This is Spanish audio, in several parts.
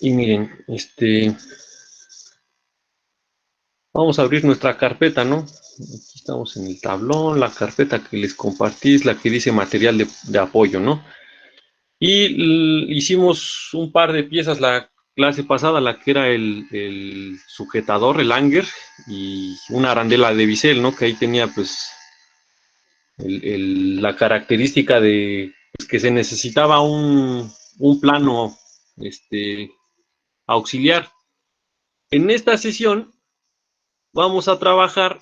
Y miren, vamos a abrir nuestra carpeta, ¿no? Aquí estamos en el tablón, la carpeta que les compartí es la que dice material de apoyo, ¿no? Y hicimos un par de piezas la clase pasada, la que era el sujetador, el hanger, y una arandela de bisel, ¿no? Que ahí tenía, pues, la característica de pues, que se necesitaba un plano auxiliar. En esta sesión vamos a trabajar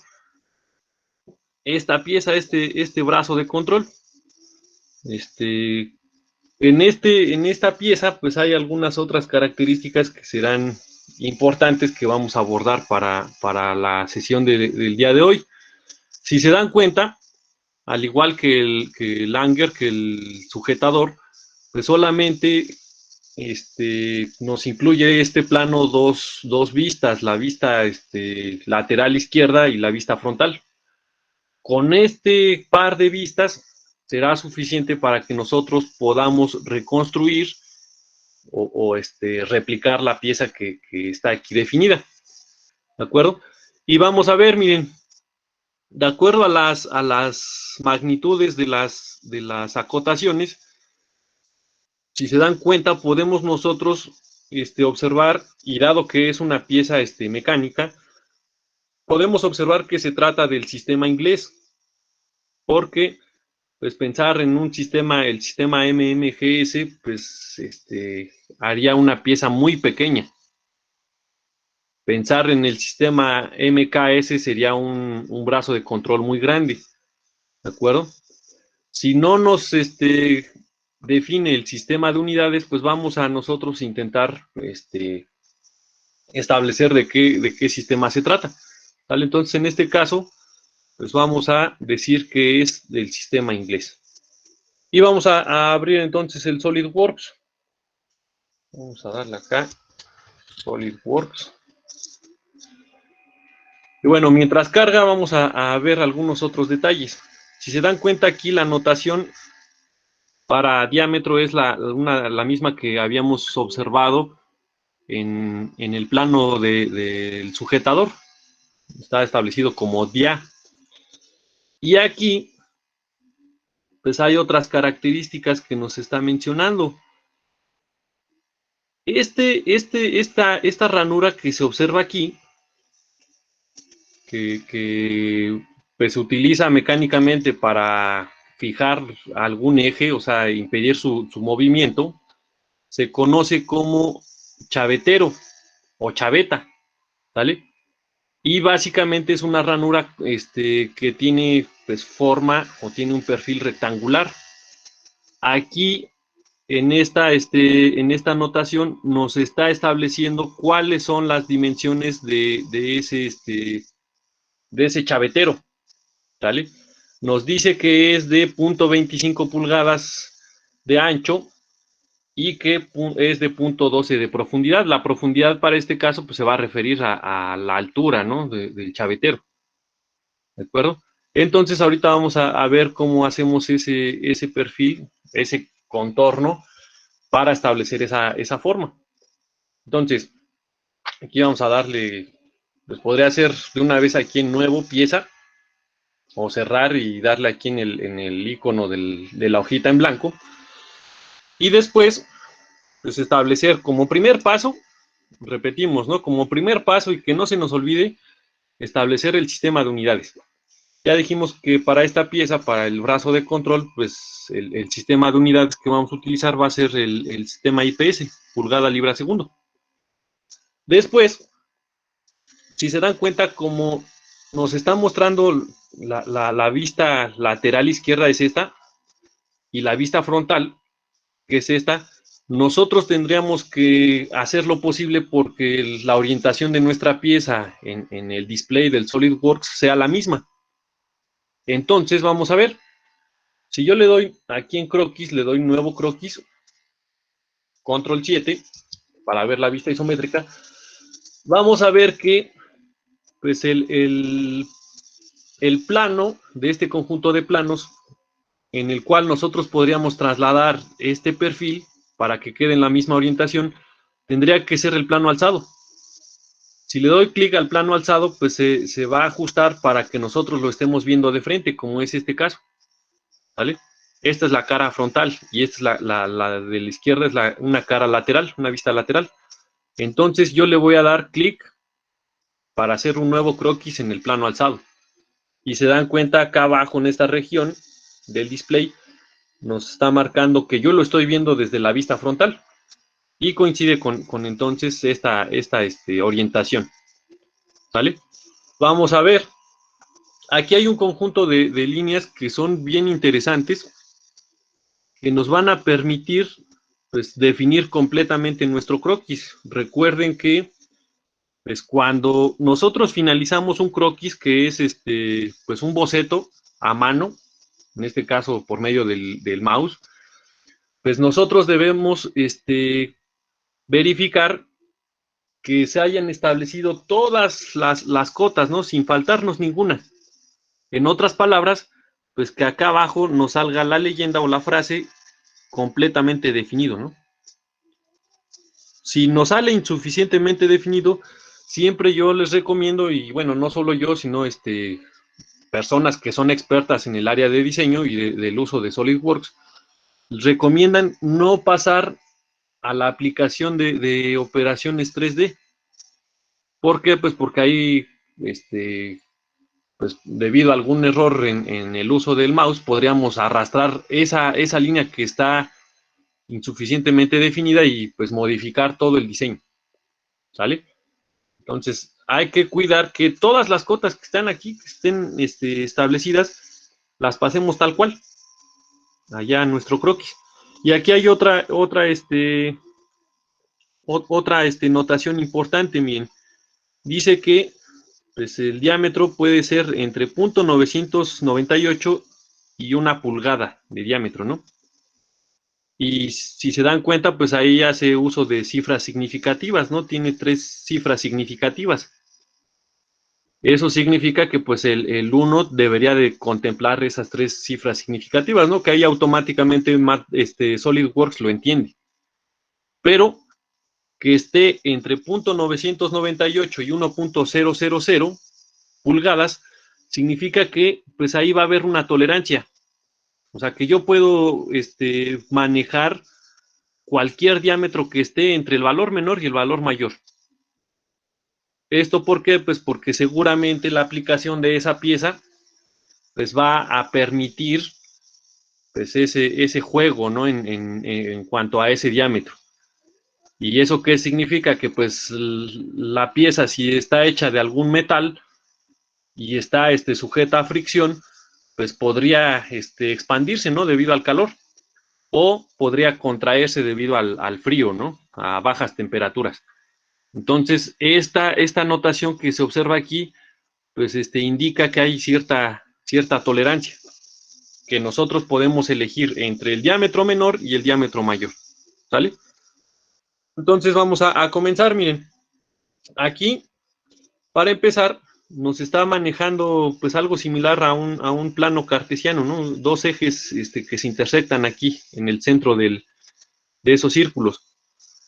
esta pieza, este brazo de control. En esta pieza, pues hay algunas otras características que serán importantes que vamos a abordar para la sesión del día de hoy. Si se dan cuenta, al igual que el hanger, que el sujetador, pues solamente nos incluye este plano dos vistas, la vista lateral izquierda y la vista frontal. Con este par de vistas será suficiente para que nosotros podamos reconstruir o replicar la pieza que está aquí definida. ¿De acuerdo? Y vamos a ver, miren, de acuerdo a las magnitudes de las acotaciones, si se dan cuenta, podemos nosotros observar, y dado que es una pieza mecánica, podemos observar que se trata del sistema inglés, porque pues pensar en un sistema, el sistema MMGS, pues haría una pieza muy pequeña. Pensar en el sistema MKS sería un brazo de control muy grande, ¿de acuerdo? Si no nos define el sistema de unidades, pues vamos a nosotros intentar establecer de qué sistema se trata. ¿Vale? Entonces, en este caso, pues vamos a decir que es del sistema inglés. Y vamos a abrir entonces el SolidWorks. Vamos a darle acá, SolidWorks. Y bueno, mientras carga vamos a ver algunos otros detalles. Si se dan cuenta aquí la notación para diámetro es la misma que habíamos observado en el plano del sujetador. Está establecido como dia. Y aquí pues hay otras características que nos está mencionando. Esta ranura que se observa aquí, que pues, se utiliza mecánicamente para fijar algún eje, o sea, impedir su movimiento, se conoce como chavetero o chaveta, ¿vale? Y básicamente es una ranura que tiene pues forma o tiene un perfil rectangular. Aquí en esta anotación nos está estableciendo cuáles son las dimensiones de ese chavetero, ¿vale? Nos dice que es de 0.25 pulgadas de ancho y que es de 0.12 de profundidad. La profundidad para este caso pues, se va a referir a la altura, ¿no? del chavetero, ¿de acuerdo? Entonces ahorita vamos a ver cómo hacemos ese perfil, ese contorno para establecer esa forma. Entonces, aquí vamos a darle, pues podría ser de una vez aquí en nuevo pieza, o cerrar y darle aquí en el icono de la hojita en blanco. Y después, pues establecer como primer paso, repetimos, ¿no? Como primer paso y que no se nos olvide, establecer el sistema de unidades. Ya dijimos que para esta pieza, para el brazo de control, pues el sistema de unidades que vamos a utilizar va a ser el sistema IPS, pulgada libra segundo. Después, si se dan cuenta, como nos están mostrando la vista lateral izquierda es esta, y la vista frontal, que es esta, nosotros tendríamos que hacer lo posible porque la orientación de nuestra pieza en el display del SolidWorks sea la misma. Entonces, vamos a ver. Si yo le doy aquí en croquis, le doy nuevo croquis, control 7, para ver la vista isométrica, vamos a ver que pues el plano de este conjunto de planos en el cual nosotros podríamos trasladar este perfil para que quede en la misma orientación, tendría que ser el plano alzado. Si le doy clic al plano alzado, pues se va a ajustar para que nosotros lo estemos viendo de frente, como es este caso, ¿vale? Esta es la cara frontal y esta es la de la izquierda, es una cara lateral, una vista lateral. Entonces yo le voy a dar clic para hacer un nuevo croquis en el plano alzado. Y se dan cuenta acá abajo en esta región del display, nos está marcando que yo lo estoy viendo desde la vista frontal y coincide con entonces esta orientación, ¿sale? Vamos a ver, aquí hay un conjunto de líneas que son bien interesantes, que nos van a permitir pues, definir completamente nuestro croquis. Recuerden que pues, cuando nosotros finalizamos un croquis, que es pues, un boceto a mano, en este caso por medio del mouse, pues nosotros debemos verificar que se hayan establecido todas las cotas, ¿no? Sin faltarnos ninguna. En otras palabras, pues que acá abajo nos salga la leyenda o la frase completamente definido, ¿no? Si nos sale insuficientemente definido, siempre yo les recomiendo, y bueno, no solo yo, sino personas que son expertas en el área de diseño y del uso de SolidWorks, recomiendan no pasar a la aplicación de operaciones 3D. ¿Por qué? Pues porque ahí, pues debido a algún error en el uso del mouse, podríamos arrastrar esa línea que está insuficientemente definida y pues modificar todo el diseño, ¿sale? Entonces, hay que cuidar que todas las cotas que están aquí, que estén establecidas, las pasemos tal cual, allá en nuestro croquis. Y aquí hay otra notación importante, miren. Dice que pues, el diámetro puede ser entre 0.998 y 1 pulgada de diámetro, ¿no? Y si se dan cuenta, pues ahí hace uso de cifras significativas, ¿no? Tiene 3 cifras significativas. Eso significa que pues el 1 debería de contemplar esas 3 cifras significativas, ¿no? Que ahí automáticamente SolidWorks lo entiende. Pero que esté entre 0.998 y 1.000 pulgadas, significa que pues ahí va a haber una tolerancia. O sea, que yo puedo manejar cualquier diámetro que esté entre el valor menor y el valor mayor. ¿Esto por qué? Pues porque seguramente la aplicación de esa pieza pues va a permitir pues ese juego, ¿no? En cuanto a ese diámetro. ¿Y eso qué significa? Que pues la pieza, si está hecha de algún metal y está sujeta a fricción, pues podría expandirse, ¿no? Debido al calor. O podría contraerse debido al frío, ¿no? A bajas temperaturas. Entonces, esta notación que se observa aquí, pues indica que hay cierta tolerancia, que nosotros podemos elegir entre el diámetro menor y el diámetro mayor, ¿sale? Entonces vamos a comenzar, miren, aquí, para empezar, nos está manejando pues algo similar a un plano cartesiano, ¿no? Dos ejes que se intersectan aquí en el centro de esos círculos.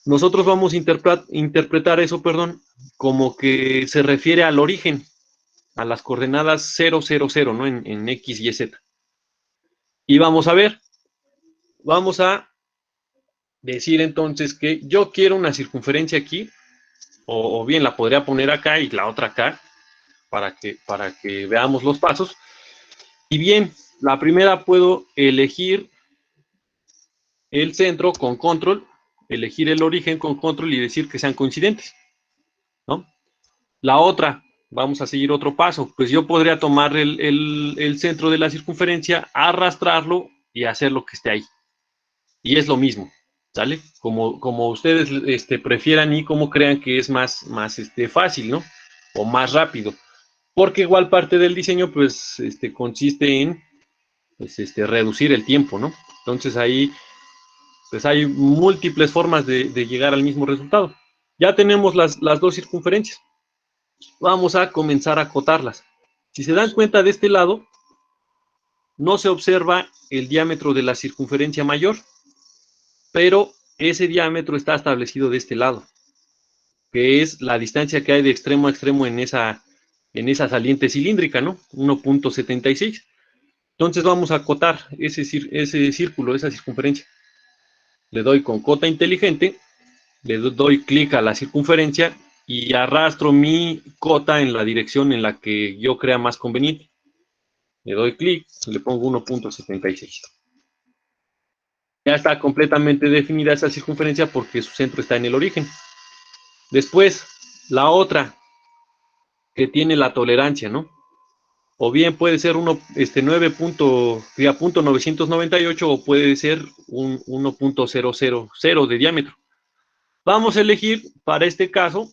Nosotros vamos a interpretar eso, perdón, como que se refiere al origen, a las coordenadas 0, 0, 0, ¿no? En X, Y, Z. Y vamos a ver, vamos a decir entonces que yo quiero una circunferencia aquí, o bien la podría poner acá y la otra acá, para que veamos los pasos. Y bien, la primera puedo elegir el centro con control, elegir el origen con control y decir que sean coincidentes, ¿no? La otra, vamos a seguir otro paso, pues yo podría tomar el centro de la circunferencia, arrastrarlo y hacer lo que esté ahí. Y es lo mismo, ¿sale? Como ustedes prefieran y como crean que es más fácil, ¿no? O más rápido. Porque igual parte del diseño, pues, consiste en pues, reducir el tiempo, ¿no? Entonces ahí, pues hay múltiples formas de llegar al mismo resultado. Ya tenemos las dos circunferencias. Vamos a comenzar a acotarlas. Si se dan cuenta de este lado, no se observa el diámetro de la circunferencia mayor, pero ese diámetro está establecido de este lado, que es la distancia que hay de extremo a extremo en esa saliente cilíndrica, ¿no? 1.76. Entonces vamos a acotar ese círculo, esa circunferencia. Le doy con cota inteligente, le doy clic a la circunferencia y arrastro mi cota en la dirección en la que yo crea más conveniente. Le doy clic, le pongo 1.76. Ya está completamente definida esa circunferencia porque su centro está en el origen. Después, la otra que tiene la tolerancia, ¿no? O bien puede ser 9.998 o puede ser un 1.000 de diámetro. Vamos a elegir para este caso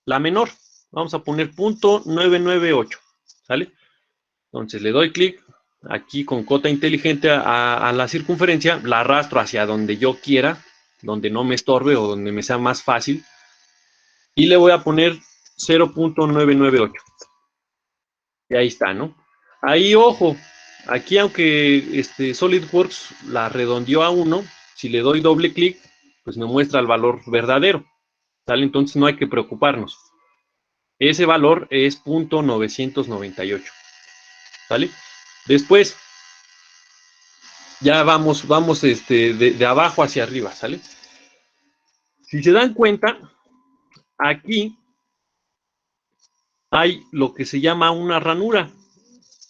la menor. Vamos a poner 0.998, ¿sale? Entonces le doy clic aquí con cota inteligente a la circunferencia, la arrastro hacia donde yo quiera, donde no me estorbe o donde me sea más fácil, y le voy a poner 0.998. Y ahí está, ¿no? Ahí, ojo, aquí aunque SolidWorks la redondeó a 1, si le doy doble clic, pues me muestra el valor verdadero, ¿sale? Entonces no hay que preocuparnos. Ese valor es 0.998, ¿vale? Después, ya vamos de abajo hacia arriba, ¿sale? Si se dan cuenta, aquí hay lo que se llama una ranura,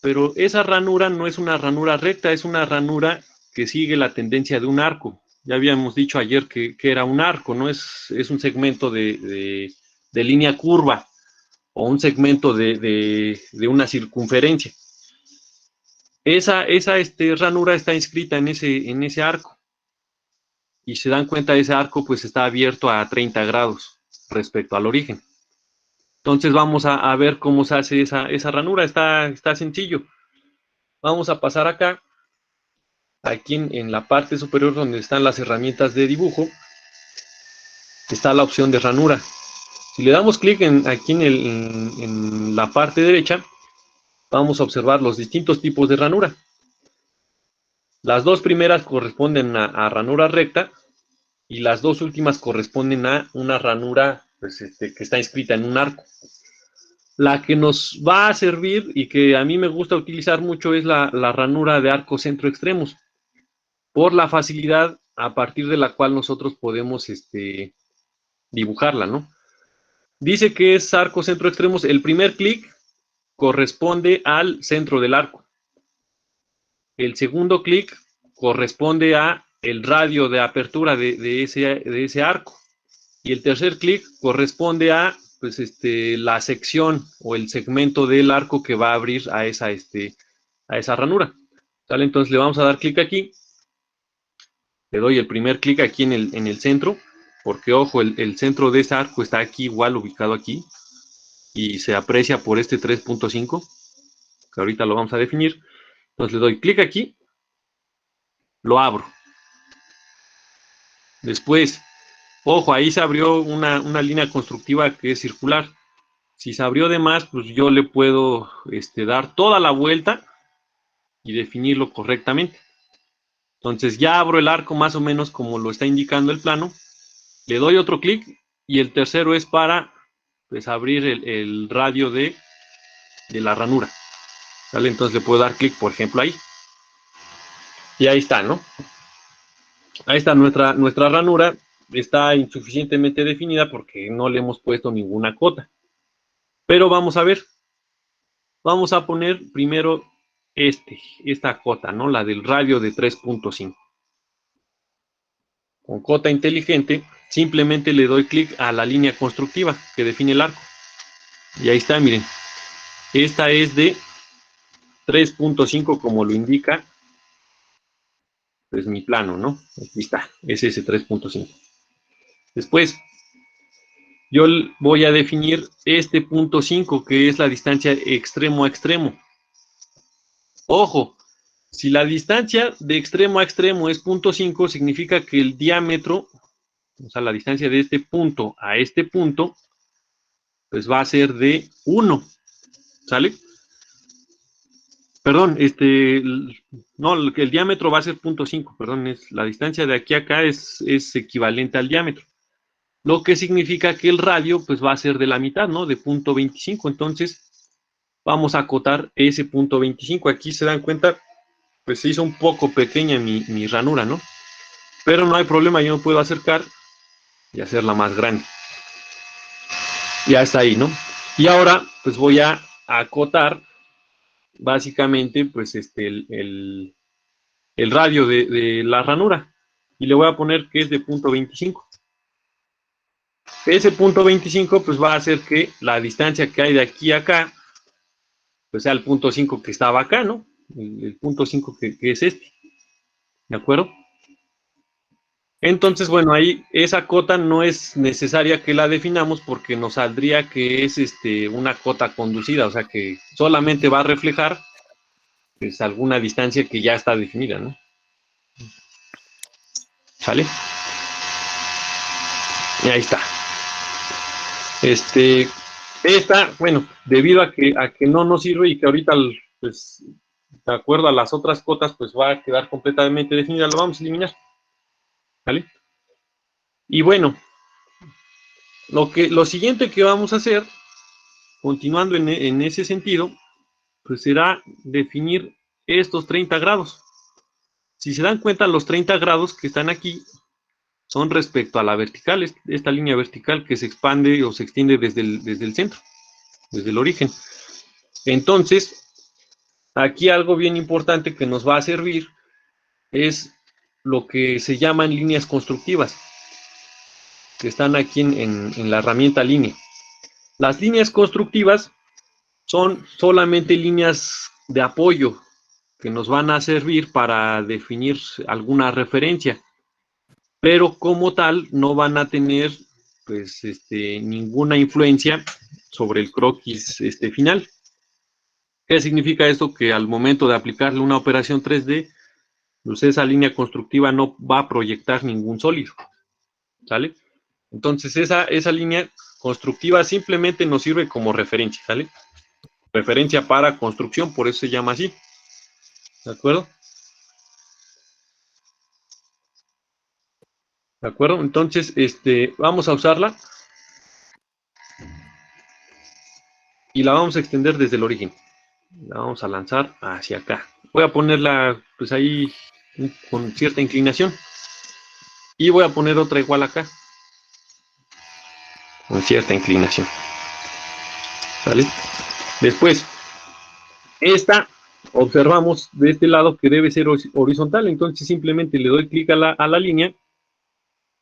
pero esa ranura no es una ranura recta, es una ranura que sigue la tendencia de un arco. Ya habíamos dicho ayer que era un arco, ¿no? Es un segmento de línea curva o un segmento de una circunferencia. Esa ranura está inscrita en ese arco. Y se dan cuenta, ese arco pues está abierto a 30 grados respecto al origen. Entonces vamos a ver cómo se hace esa ranura. Está sencillo. Vamos a pasar acá. Aquí en la parte superior donde están las herramientas de dibujo, está la opción de ranura. Si le damos clic aquí en la parte derecha, vamos a observar los distintos tipos de ranura. Las dos primeras corresponden a ranura recta y las dos últimas corresponden a una ranura pues, que está inscrita en un arco. La que nos va a servir y que a mí me gusta utilizar mucho es la ranura de arco centro extremos, por la facilidad a partir de la cual nosotros podemos dibujarla, ¿no? Dice que es arco centro extremos. El primer clic corresponde al centro del arco. El segundo clic corresponde a el radio de apertura de ese arco. Y el tercer clic corresponde a pues, la sección o el segmento del arco que va a abrir a esa ranura. ¿Sale? Entonces le vamos a dar clic aquí. Le doy el primer clic aquí en el centro, porque ojo, el centro de ese arco está aquí igual ubicado aquí y se aprecia por este 3.5, que ahorita lo vamos a definir. Entonces le doy clic aquí, lo abro. Después, ojo, ahí se abrió una línea constructiva que es circular. Si se abrió de más, pues yo le puedo dar toda la vuelta y definirlo correctamente. Entonces ya abro el arco más o menos como lo está indicando el plano. Le doy otro clic y el tercero es para pues, abrir el radio de la ranura. ¿Sale? Entonces le puedo dar clic, por ejemplo, ahí. Y ahí está, ¿no? Ahí está nuestra ranura. Está insuficientemente definida porque no le hemos puesto ninguna cota. Pero vamos a ver. Vamos a poner primero esta cota, ¿no? La del radio de 3.5. Con cota inteligente, simplemente le doy clic a la línea constructiva que define el arco. Y ahí está, miren. Esta es de 3.5 como lo indica pues mi plano, ¿no? Aquí está, es ese 3.5. Después, yo voy a definir este punto 5, que es la distancia extremo a extremo. Ojo, si la distancia de extremo a extremo es 0.5, significa que el diámetro, o sea, la distancia de este punto a este punto, pues va a ser de 1, ¿sale? Perdón, no, el diámetro va a ser 0.5, perdón, la distancia de aquí a acá es equivalente al diámetro, lo que significa que el radio pues va a ser de la mitad, ¿no? De 0.25, entonces vamos a acotar ese 0.25, aquí se dan cuenta, pues se hizo un poco pequeña mi ranura, ¿no? Pero no hay problema, yo me puedo acercar y hacerla más grande. Ya está ahí, ¿no? Y ahora pues voy a acotar básicamente pues el radio de la ranura y le voy a poner que es de 0.25. Ese 0.25 pues va a hacer que la distancia que hay de aquí a acá pues sea el 0.5 que estaba acá, ¿no? El 0.5 que es este, ¿de acuerdo? Entonces, bueno, ahí esa cota no es necesaria que la definamos porque nos saldría que es una cota conducida, o sea que solamente va a reflejar pues alguna distancia que ya está definida, ¿no? ¿Sale? Y ahí está. Esta, bueno, debido a que no nos sirve y que ahorita, pues, de acuerdo a las otras cotas, pues va a quedar completamente definida, lo vamos a eliminar, ¿vale? Y bueno, lo siguiente que vamos a hacer, continuando en ese sentido, pues será definir estos 30 grados. Si se dan cuenta, los 30 grados que están aquí son respecto a la vertical, esta línea vertical que se expande o se extiende desde el centro, desde el origen. Entonces, aquí algo bien importante que nos va a servir es lo que se llaman líneas constructivas, que están aquí en la herramienta línea. Las líneas constructivas son solamente líneas de apoyo que nos van a servir para definir alguna referencia, pero como tal no van a tener pues ninguna influencia sobre el croquis final. ¿Qué significa esto? Que al momento de aplicarle una operación 3D, pues esa línea constructiva no va a proyectar ningún sólido, ¿sale? Entonces esa línea constructiva simplemente nos sirve como referencia, ¿sale? Referencia para construcción, por eso se llama así, ¿de acuerdo? ¿De acuerdo? Entonces, vamos a usarla y la vamos a extender desde el origen. La vamos a lanzar hacia acá. Voy a ponerla, pues ahí, con cierta inclinación. Y voy a poner otra igual acá, con cierta inclinación. ¿Vale? Después, esta observamos de este lado que debe ser horizontal, entonces simplemente le doy clic a la línea,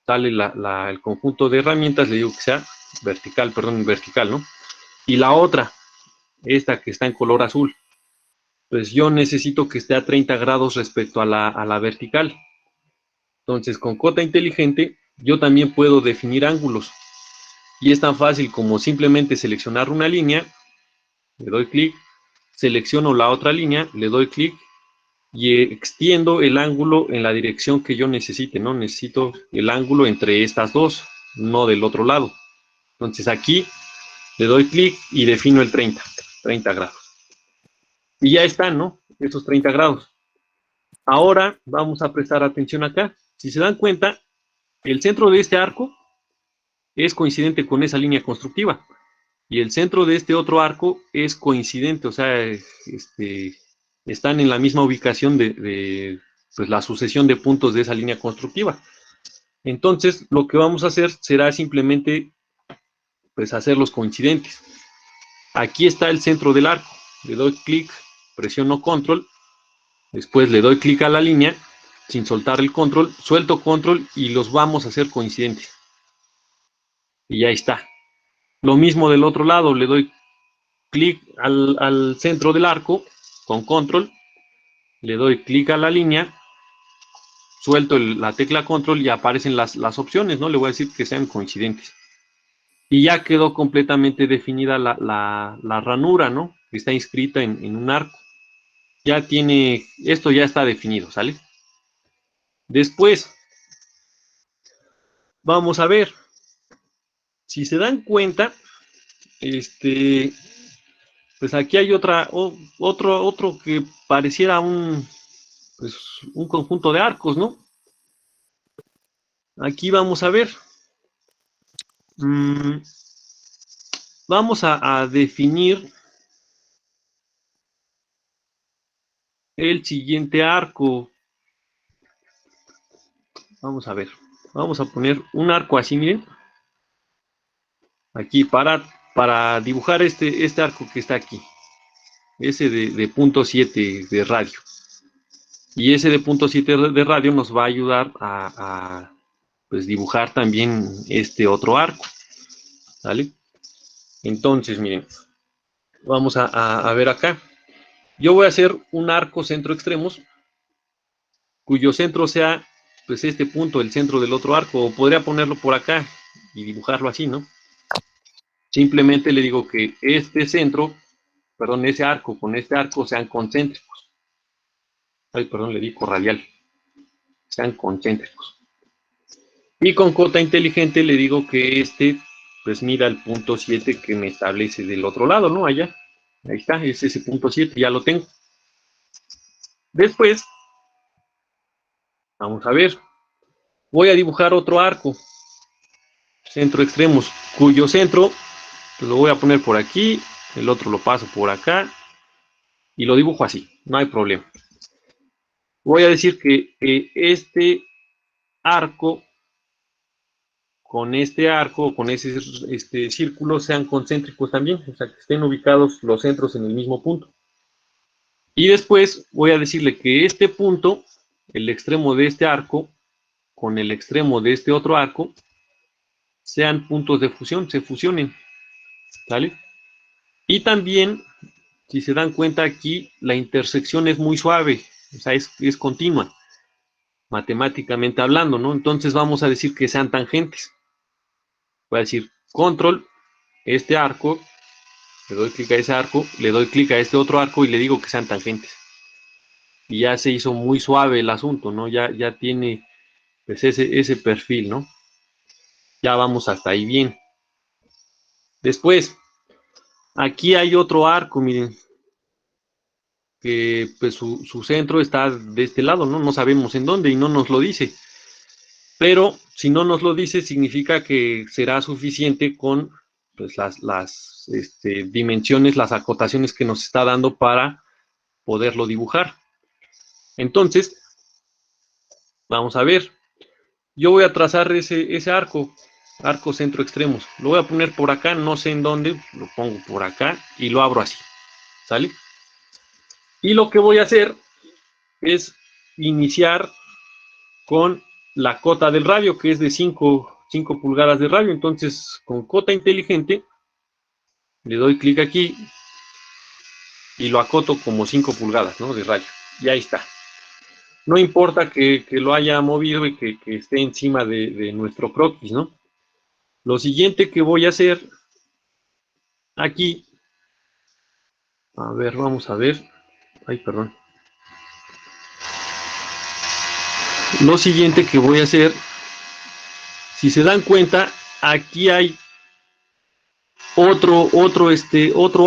sale el conjunto de herramientas, le digo que sea vertical, perdón, vertical, ¿no? Y la otra, esta que está en color azul, pues yo necesito que esté a 30 grados respecto a la vertical. Entonces, con cota inteligente, yo también puedo definir ángulos. Y es tan fácil como simplemente seleccionar una línea, le doy clic, selecciono la otra línea, le doy clic y extiendo el ángulo en la dirección que yo necesite, ¿no? Necesito el ángulo entre estas dos, no del otro lado. Entonces aquí le doy clic y defino el 30 grados. Y ya están, ¿no? Esos 30 grados. Ahora vamos a prestar atención acá. Si se dan cuenta, el centro de este arco es coincidente con esa línea constructiva y el centro de este otro arco es coincidente, o sea, están en la misma ubicación de pues, la sucesión de puntos de esa línea constructiva. Entonces, lo que vamos a hacer será simplemente pues, hacerlos coincidentes. Aquí está el centro del arco, le doy clic, presiono control, después le doy clic a la línea, sin soltar el control, suelto control y los vamos a hacer coincidentes. Y ya está. Lo mismo del otro lado, le doy clic al centro del arco con control, le doy clic a la línea, suelto la tecla control y aparecen las opciones, ¿no? Le voy a decir que sean coincidentes. Y ya quedó completamente definida la ranura, ¿no? Que está inscrita en un arco. Esto ya está definido, ¿sale? Después, vamos a ver, si se dan cuenta, pues aquí hay otro que pareciera pues, un conjunto de arcos, ¿no? Aquí vamos a ver. Vamos a definir el siguiente arco. Vamos a ver. Vamos a poner un arco así, miren. Aquí para dibujar este arco que está aquí. Ese de punto 7 de radio. Y ese de punto 7 de radio nos va a ayudar a pues, dibujar también este otro arco. ¿Vale? Entonces, miren. Vamos a ver acá. Yo voy a hacer un arco centro extremos cuyo centro sea pues este punto, el centro del otro arco, o podría ponerlo por acá y dibujarlo así, ¿no? Simplemente le digo que este centro, perdón, ese arco con este arco sean concéntricos. Ay, perdón, le digo radial. Sean concéntricos. Y con cota inteligente le digo que este, pues mira el punto 7 que me establece del otro lado, ¿no? Allá. Ahí está, es ese punto 7, ya lo tengo. Después, vamos a ver. Voy a dibujar otro arco. Centro extremos, cuyo centro pues lo voy a poner por aquí, el otro lo paso por acá y lo dibujo así, no hay problema. Voy a decir que este arco con este arco, con ese círculo sean concéntricos también, o sea que estén ubicados los centros en el mismo punto. Y después voy a decirle que este punto, el extremo de este arco, con el extremo de este otro arco, sean puntos de fusión, se fusionen, ¿vale? Y también, si se dan cuenta aquí, la intersección es muy suave, o sea, es continua, matemáticamente hablando, ¿no? Entonces vamos a decir que sean tangentes. Voy a decir control, este arco, le doy clic a ese arco, le doy clic a este otro arco y le digo que sean tangentes. Y ya se hizo muy suave el asunto, ¿no? Ya tiene pues ese perfil, ¿no? Ya vamos hasta ahí bien. Después, aquí hay otro arco, miren, que pues su centro está de este lado, ¿no? No sabemos en dónde y no nos lo dice. Pero si no nos lo dice, significa que será suficiente con pues, las dimensiones, las acotaciones que nos está dando para poderlo dibujar. Entonces, vamos a ver. Yo voy a trazar ese arco centro extremos. Lo voy a poner por acá, no sé en dónde, lo pongo por acá y lo abro así. ¿Sale? Y lo que voy a hacer es iniciar con la cota del radio, que es de 5 pulgadas de radio. Entonces, con cota inteligente, le doy clic aquí y lo acoto como 5 pulgadas, ¿no? De radio. Y ahí está. No importa que lo haya movido y que esté encima de nuestro croquis, ¿no? Lo siguiente que voy a hacer aquí, a ver, vamos a ver. Ay, perdón. Lo siguiente que voy a hacer, si se dan cuenta, aquí hay otro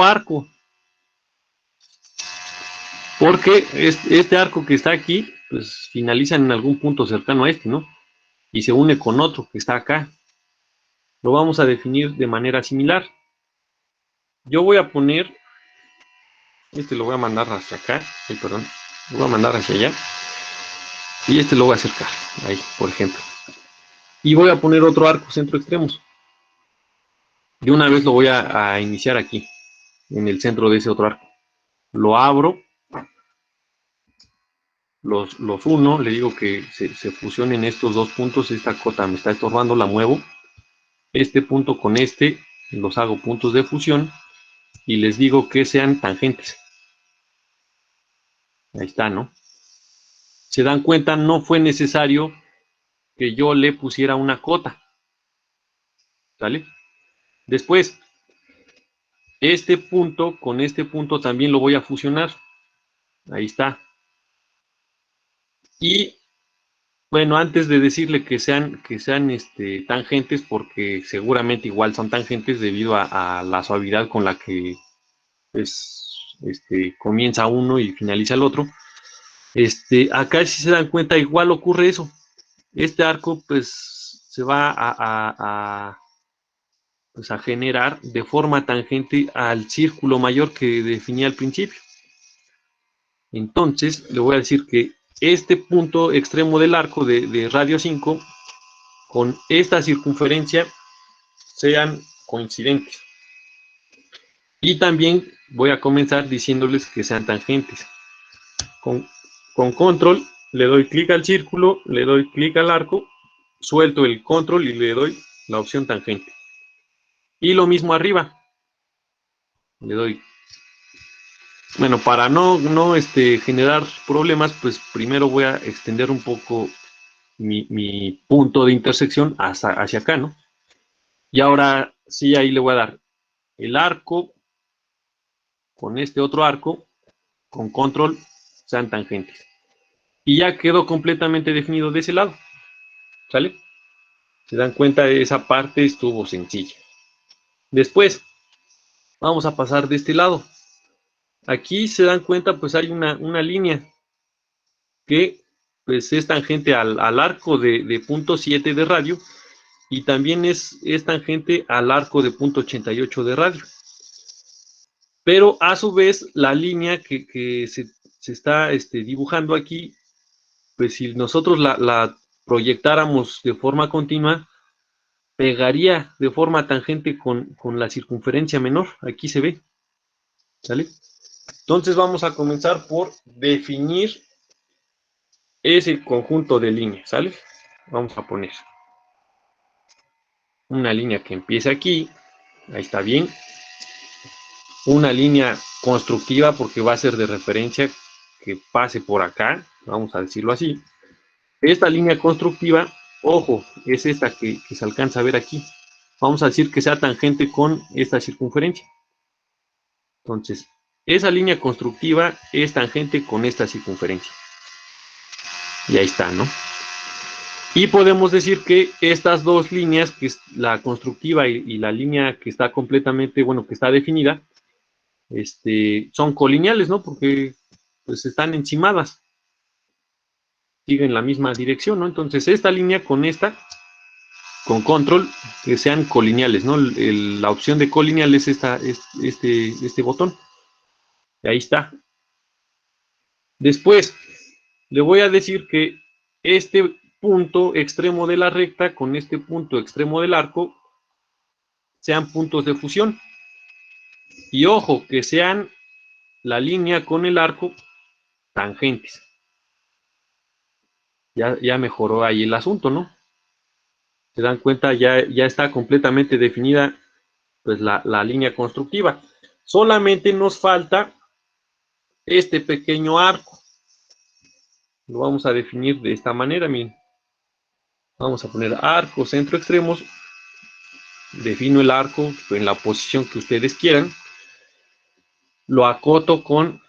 arco. Porque este arco que está aquí, pues finaliza en algún punto cercano a este, ¿no? Y se une con otro que está acá. Lo vamos a definir de manera similar. Yo voy a poner, lo voy a mandar hacia acá, ay, perdón, lo voy a mandar hacia allá. Y lo voy a acercar, ahí, por ejemplo. Y voy a poner otro arco centro extremos. De una vez lo voy a iniciar aquí, en el centro de ese otro arco. Lo abro, los uno, le digo que se fusionen estos dos puntos, esta cota me está estorbando, la muevo. Este punto con los hago puntos de fusión y les digo que sean tangentes. Ahí está, ¿no? Se dan cuenta, no fue necesario que yo le pusiera una cota. ¿Sale? Después, este punto con este punto también lo voy a fusionar. Ahí está. Y bueno, antes de decirle que sean tangentes, porque seguramente igual son tangentes debido a la suavidad con la que pues, comienza uno y finaliza el otro. Acá, si se dan cuenta, igual ocurre eso. Este arco, pues, se va pues, a generar de forma tangente al círculo mayor que definía al principio. Entonces, le voy a decir que este punto extremo del arco de radio 5 con esta circunferencia sean coincidentes. Y también voy a comenzar diciéndoles que sean tangentes. Con control le doy clic al círculo, le doy clic al arco, suelto el control y le doy la opción tangente. Y lo mismo arriba. Le doy. Bueno, para no generar problemas, pues primero voy a extender un poco mi punto de intersección hacia acá, ¿no? Y ahora sí, ahí le voy a dar el arco con este otro arco, con control, sean tangentes. Y ya quedó completamente definido de ese lado. ¿Sale? Se dan cuenta, esa parte estuvo sencilla. Después, vamos a pasar de este lado. Aquí se dan cuenta, pues hay una línea que pues es tangente al arco de punto 7 de radio y también es tangente al arco de punto 88 de radio. Pero a su vez, la línea que se está dibujando aquí, pues si nosotros la proyectáramos de forma continua, pegaría de forma tangente con la circunferencia menor. Aquí se ve. ¿Sale? Entonces vamos a comenzar por definir ese conjunto de líneas. ¿Sale? Vamos a poner una línea que empiece aquí. Ahí está bien. Una línea constructiva porque va a ser de referencia que pase por acá. Vamos a decirlo así. Esta línea constructiva, ojo, es esta que se alcanza a ver aquí. Vamos a decir que sea tangente con esta circunferencia. Entonces, esa línea constructiva es tangente con esta circunferencia. Y ahí está, ¿no? Y podemos decir que estas dos líneas, que es la constructiva y la línea que está completamente, bueno, que está definida, son colineales, ¿no? Porque pues están encimadas, siguen la misma dirección, ¿no? Entonces, esta línea con esta, con control, que sean colineales, ¿no? La opción de colineal es este botón. Y ahí está. Después, le voy a decir que este punto extremo de la recta con este punto extremo del arco sean puntos de fusión. Y ojo, que sean la línea con el arco tangentes. Ya mejoró ahí el asunto, ¿no? Se dan cuenta, ya está completamente definida pues la línea constructiva. Solamente nos falta este pequeño arco. Lo vamos a definir de esta manera, miren. Vamos a poner arco, centro, extremos. Defino el arco en la posición que ustedes quieran. Lo acoto con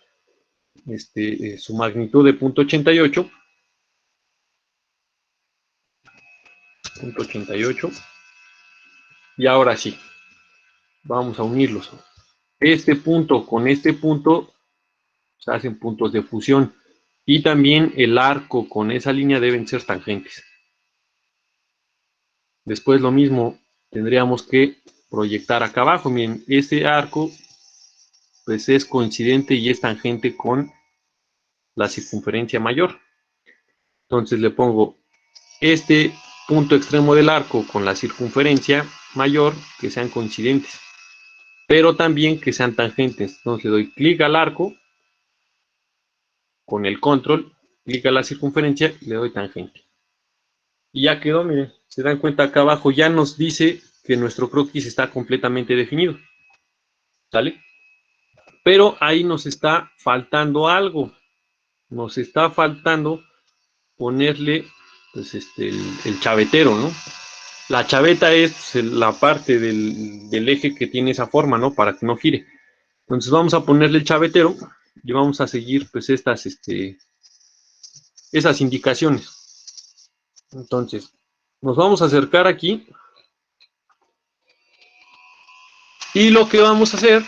su magnitud de punto 88. Punto 88. Y ahora sí, vamos a unirlos. Este punto con este punto se hacen puntos de fusión. Y también el arco con esa línea deben ser tangentes. Después lo mismo, tendríamos que proyectar acá abajo. Miren, este arco pues es coincidente y es tangente con la circunferencia mayor. Entonces le pongo este punto extremo del arco con la circunferencia mayor que sean coincidentes, pero también que sean tangentes. Entonces le doy clic al arco con el control, clic a la circunferencia y le doy tangente. Y ya quedó, miren, se dan cuenta acá abajo ya nos dice que nuestro croquis está completamente definido. ¿Sale? Pero ahí nos está faltando algo. Nos está faltando ponerle pues, el chavetero, ¿no? La chaveta es la parte del eje que tiene esa forma, ¿no? Para que no gire. Entonces vamos a ponerle el chavetero y vamos a seguir pues esas indicaciones. Entonces, nos vamos a acercar aquí y lo que vamos a hacer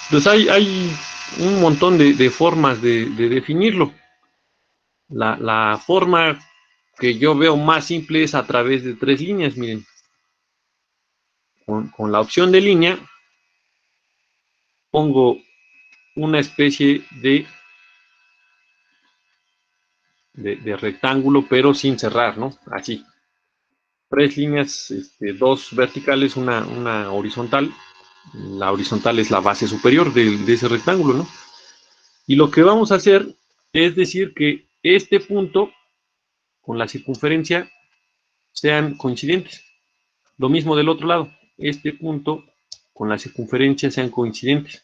Pues hay un montón de formas de definirlo. La forma que yo veo más simple es a través de 3 líneas, miren. Con la opción de línea pongo una especie de rectángulo, pero sin cerrar, ¿no? Así. 3 líneas, 2 verticales, una horizontal. La horizontal es la base superior de ese rectángulo, ¿no? Y lo que vamos a hacer es decir que este punto con la circunferencia sean coincidentes. Lo mismo del otro lado. Este punto con la circunferencia sean coincidentes.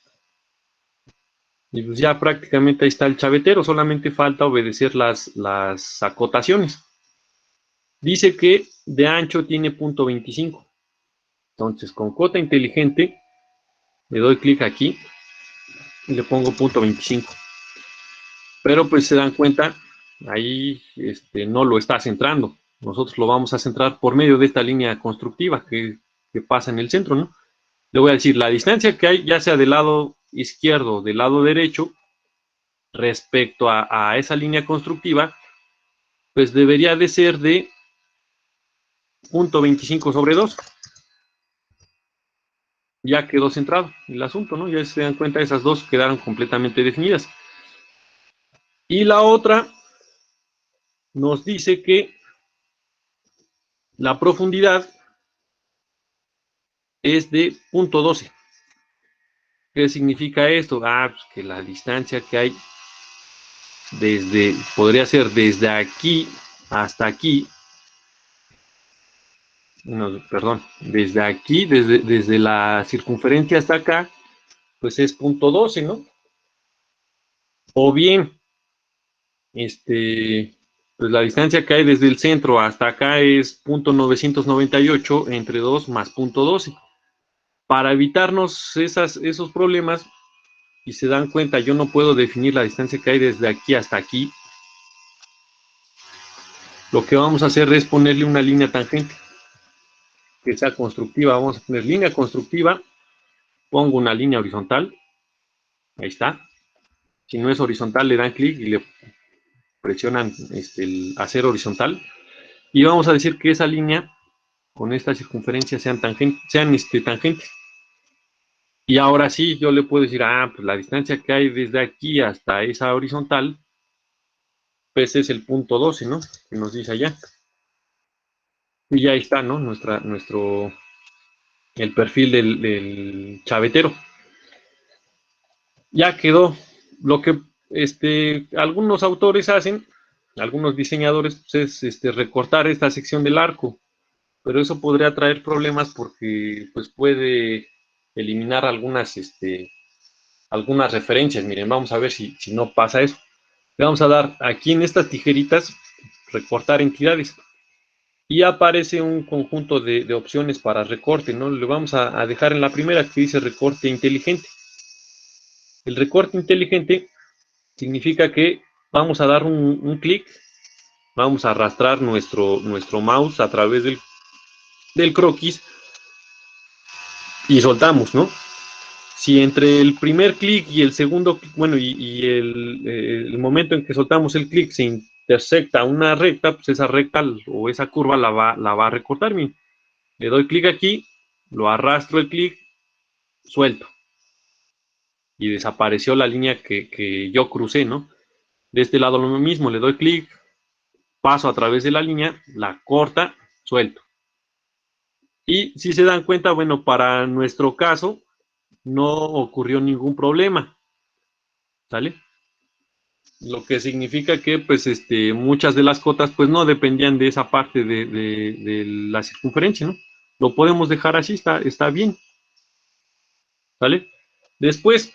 Y pues ya prácticamente ahí está el chavetero, solamente falta obedecer las acotaciones. Dice que de ancho tiene punto 25. Entonces con cota inteligente le doy clic aquí y le pongo punto 25. Pero pues se dan cuenta, ahí no lo está centrando. Nosotros lo vamos a centrar por medio de esta línea constructiva que pasa en el centro, ¿no? Le voy a decir, la distancia que hay, ya sea del lado izquierdo o del lado derecho, respecto a esa línea constructiva, pues debería de ser de 0.25/2. Ya quedó centrado el asunto, ¿no? Ya se dan cuenta, esas dos quedaron completamente definidas. Y la otra nos dice que la profundidad es de 0.12. ¿Qué significa esto? Pues que la distancia que hay podría ser desde aquí hasta aquí, no, perdón, desde aquí, desde la circunferencia hasta acá, pues es 0.12, ¿no? O bien, pues la distancia que hay desde el centro hasta acá es 0.998 entre 2 más 0.12. Para evitarnos esos problemas, y se dan cuenta, yo no puedo definir la distancia que hay desde aquí hasta aquí, lo que vamos a hacer es ponerle una línea tangente que sea constructiva. Vamos a poner línea constructiva, pongo una línea horizontal, ahí está. Si no es horizontal, le dan clic y le presionan el hacer horizontal. Y vamos a decir que esa línea con esta circunferencia sean tangentes. Y ahora sí, yo le puedo decir, pues la distancia que hay desde aquí hasta esa horizontal, pues es el punto 12, ¿no? Que nos dice allá. Y ya está, ¿no? El perfil del chavetero. Ya quedó. Lo que algunos autores hacen, algunos diseñadores, pues es recortar esta sección del arco, pero eso podría traer problemas porque pues puede eliminar algunas referencias. Miren, vamos a ver si no pasa eso. Le vamos a dar aquí en estas tijeritas, recortar entidades. Y aparece un conjunto de opciones para recorte, ¿no? Le vamos a dejar en la primera que dice recorte inteligente. El recorte inteligente significa que vamos a dar un clic, vamos a arrastrar nuestro mouse a través del croquis y soltamos, ¿no? Si entre el primer clic y el segundo, bueno, y el momento en que soltamos el clic se intersecta una recta, pues esa recta o esa curva la va a recortar. Bien. Le doy clic aquí, lo arrastro el clic, suelto. Y desapareció la línea que yo crucé, ¿no? De este lado lo mismo, le doy clic, paso a través de la línea, la corta, suelto. Y si se dan cuenta, bueno, para nuestro caso no ocurrió ningún problema, ¿sale? Lo que significa que pues muchas de las cotas pues no dependían de esa parte de la circunferencia, ¿no? Lo podemos dejar así, está bien, ¿sale? Después,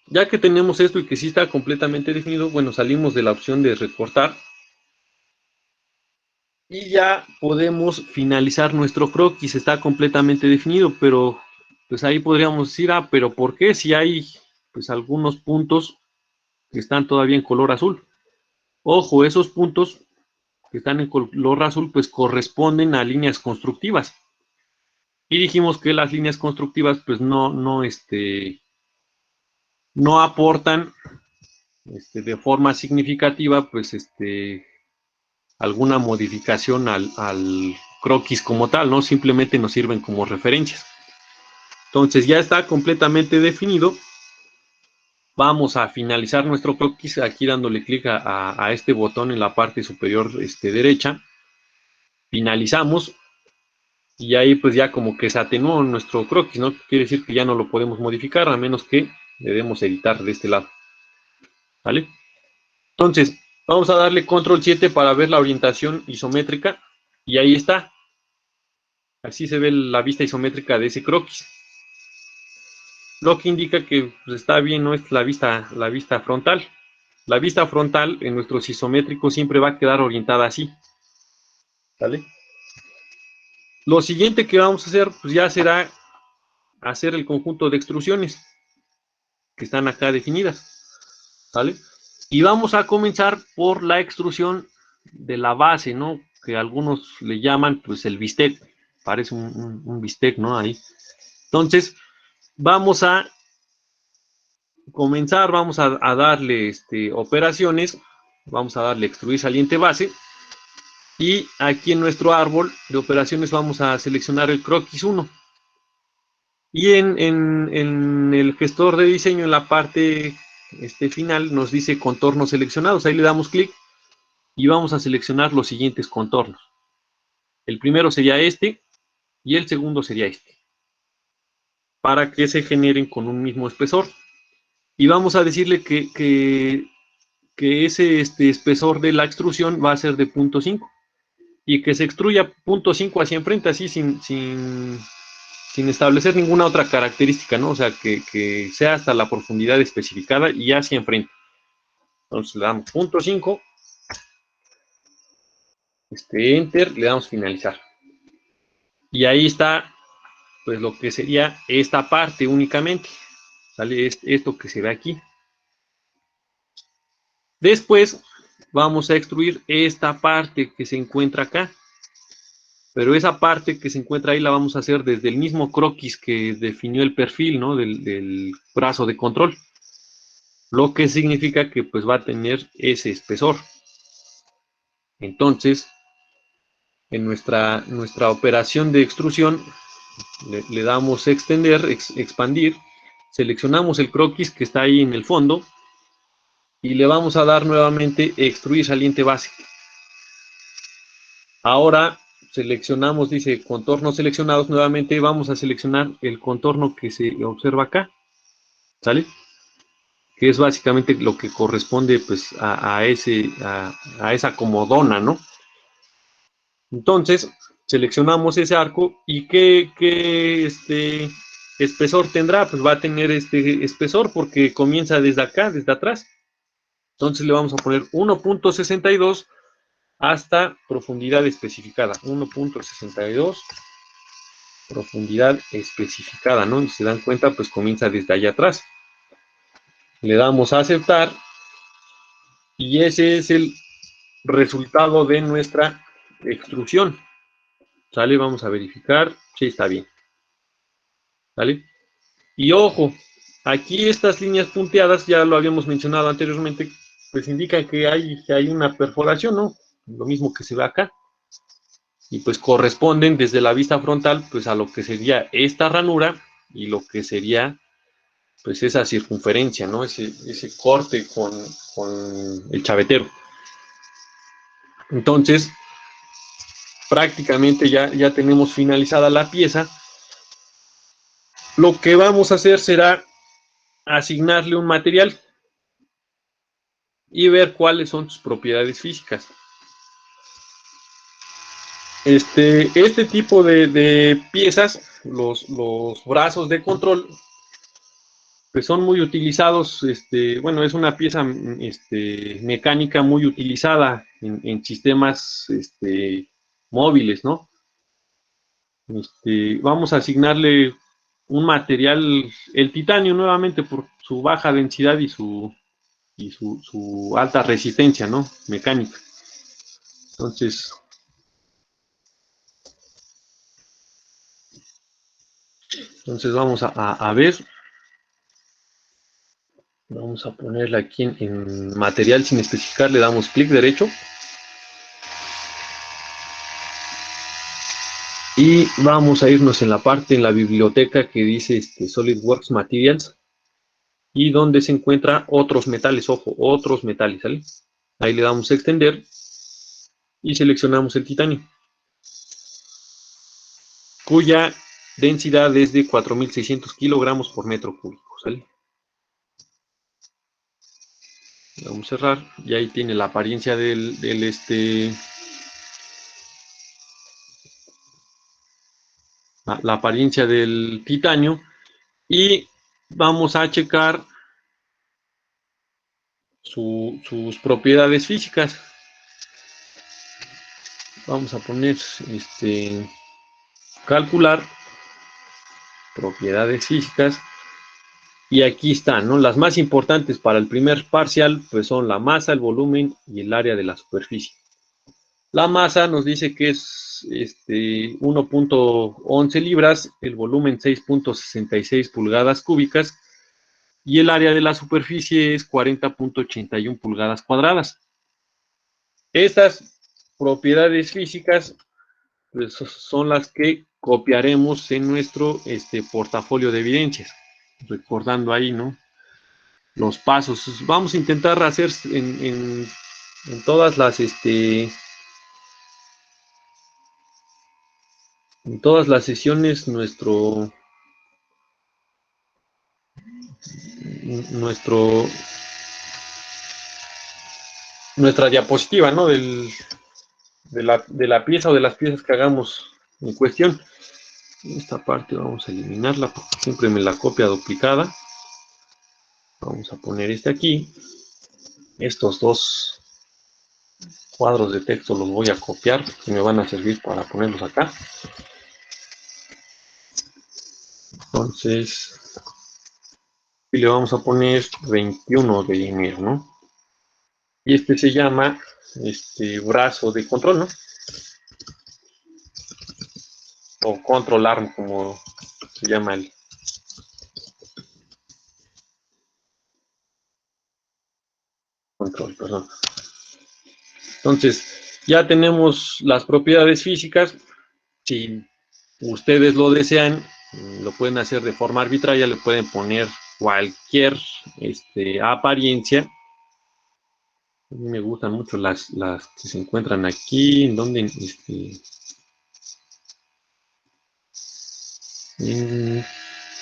ya que tenemos esto y que sí está completamente definido, bueno, salimos de la opción de recortar y ya podemos finalizar nuestro croquis. Está completamente definido, pero pues ahí podríamos decir, pero ¿por qué si hay pues algunos puntos que están todavía en color azul? Ojo, esos puntos que están en color azul pues corresponden a líneas constructivas. Y dijimos que las líneas constructivas pues no aportan de forma significativa pues alguna modificación al croquis como tal, ¿no? Simplemente nos sirven como referencias. Entonces ya está completamente definido. Vamos a finalizar nuestro croquis aquí dándole clic a este botón en la parte superior derecha. Finalizamos y ahí pues ya como que se atenuó nuestro croquis, ¿no? Quiere decir que ya no lo podemos modificar a menos que le demos editar de este lado. ¿Vale? Entonces, vamos a darle control 7 para ver la orientación isométrica y ahí está. Así se ve la vista isométrica de ese croquis. Lo que indica que pues, está bien, no es la vista frontal. La vista frontal en nuestros isométricos siempre va a quedar orientada así. ¿Vale? Lo siguiente que vamos a hacer, pues ya será hacer el conjunto de extrusiones que están acá definidas. ¿Vale? Y vamos a comenzar por la extrusión de la base, ¿no? Que algunos le llaman, pues, el bistec. Parece un bistec, ¿no? Ahí. Entonces, vamos a comenzar, vamos a darle operaciones, vamos a darle extruir saliente base. Y aquí en nuestro árbol de operaciones vamos a seleccionar el croquis 1. Y en el gestor de diseño, en la parte final, nos dice contornos seleccionados. Ahí le damos clic y vamos a seleccionar los siguientes contornos. El primero sería este y el segundo sería este, para que se generen con un mismo espesor. Y vamos a decirle que ese espesor de la extrusión va a ser de 0.5 y que se extruya 0.5 hacia enfrente, así sin establecer ninguna otra característica, ¿no? O sea, que sea hasta la profundidad especificada y hacia enfrente. Entonces le damos 0.5, enter, le damos finalizar. Y ahí está, pues lo que sería esta parte únicamente, ¿sale? Esto que se ve aquí. Después vamos a extruir esta parte que se encuentra acá. Pero esa parte que se encuentra ahí la vamos a hacer desde el mismo croquis que definió el perfil, ¿no? Del brazo de control. Lo que significa que pues va a tener ese espesor. Entonces, en nuestra operación de extrusión, le damos extender, expandir, seleccionamos el croquis que está ahí en el fondo y le vamos a dar nuevamente extruir saliente base. Ahora seleccionamos, dice contornos seleccionados, nuevamente vamos a seleccionar el contorno que se observa acá, ¿sale? Que es básicamente lo que corresponde pues a esa comodona, ¿no? Entonces, seleccionamos ese arco y ¿qué espesor tendrá? Pues va a tener este espesor porque comienza desde acá, desde atrás. Entonces le vamos a poner 1.62 hasta profundidad especificada. 1.62 profundidad especificada, ¿no? Y se dan cuenta, pues comienza desde allá atrás. Le damos a aceptar y ese es el resultado de nuestra extrusión. ¿Sale? Vamos a verificar si está bien. ¿Sale? Y ojo, aquí estas líneas punteadas, ya lo habíamos mencionado anteriormente, pues indican que hay una perforación, ¿no? Lo mismo que se ve acá. Y pues corresponden desde la vista frontal, pues a lo que sería esta ranura y lo que sería, pues esa circunferencia, ¿no? Ese corte con el chavetero. Entonces, prácticamente ya tenemos finalizada la pieza. Lo que vamos a hacer será asignarle un material y ver cuáles son sus propiedades físicas. Este tipo de piezas, los brazos de control, pues son muy utilizados, bueno, es una pieza mecánica muy utilizada en sistemas móviles, ¿no? Vamos a asignarle un material, el titanio nuevamente por su baja densidad y su alta resistencia, ¿no? Mecánica. Entonces, Entonces vamos a ver. Vamos a ponerla aquí en material sin especificar, le damos clic derecho. Y vamos a irnos en la parte, en la biblioteca que dice SolidWorks Materials. Y donde se encuentran otros metales, ojo, otros metales, ¿sale? Ahí le damos a extender y seleccionamos el titanio, cuya densidad es de 4.600 kilogramos por metro cúbico, ¿sale? Vamos a cerrar y ahí tiene la apariencia la apariencia del titanio. Y vamos a checar sus propiedades físicas. Vamos a poner calcular propiedades físicas. Y aquí están, ¿no? Las más importantes para el primer parcial, pues son la masa, el volumen y el área de la superficie. La masa nos dice que es 1.11 libras, el volumen 6.66 pulgadas cúbicas y el área de la superficie es 40.81 pulgadas cuadradas. Estas propiedades físicas pues, son las que copiaremos en nuestro portafolio de evidencias, recordando ahí, ¿no? Los pasos. Vamos a intentar hacer en todas las en todas las sesiones nuestra diapositiva, ¿no? De la pieza o de las piezas que hagamos en cuestión. Esta parte vamos a eliminarla porque siempre me la copia duplicada. Vamos a poner aquí. Estos dos cuadros de texto los voy a copiar que me van a servir para ponerlos acá. Entonces, y le vamos a poner 21 de enero, ¿no? Y se llama brazo de control, ¿no? O control arm, como se llama el control, perdón. Entonces, ya tenemos las propiedades físicas. Si ustedes lo desean, lo pueden hacer de forma arbitraria, le pueden poner cualquier apariencia. A mí me gustan mucho las que se encuentran aquí, en donde en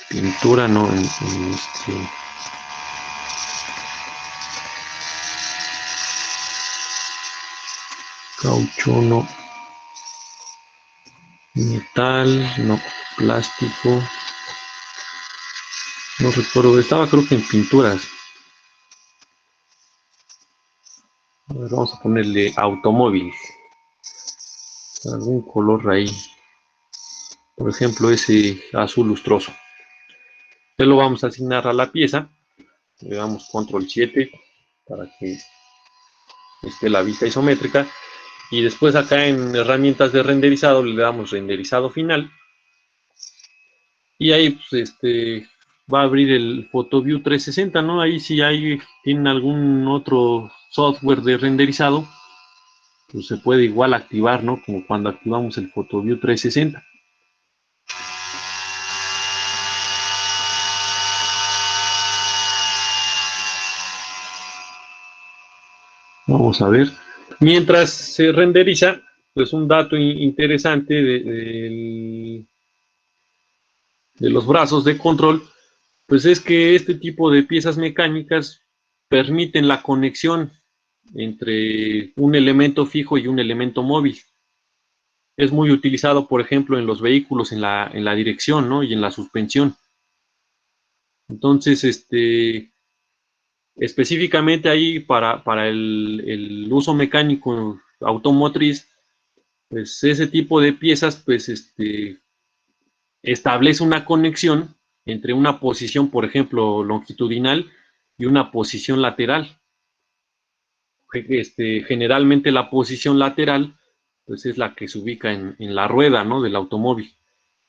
pintura, no, caucho, no, metal, no, plástico, no recuerdo, estaba creo que en pinturas. A ver, vamos a ponerle automóvil, algún color ahí, por ejemplo ese azul lustroso. Entonces lo vamos a asignar a la pieza, le damos control 7 para que esté la vista isométrica. Y después acá en herramientas de renderizado le damos renderizado final. Y ahí pues, va a abrir el PhotoView 360, ¿no? Ahí si tienen algún otro software de renderizado, pues se puede igual activar, ¿no? Como cuando activamos el PhotoView 360. Vamos a ver. Mientras se renderiza, pues un dato interesante de los brazos de control, pues es que este tipo de piezas mecánicas permiten la conexión entre un elemento fijo y un elemento móvil. Es muy utilizado, por ejemplo, en los vehículos, en la dirección, ¿no? Y en la suspensión. Entonces, específicamente ahí para el uso mecánico automotriz, pues ese tipo de piezas, pues establece una conexión entre una posición, por ejemplo, longitudinal y una posición lateral. Generalmente la posición lateral pues es la que se ubica en la rueda, ¿no? Del automóvil.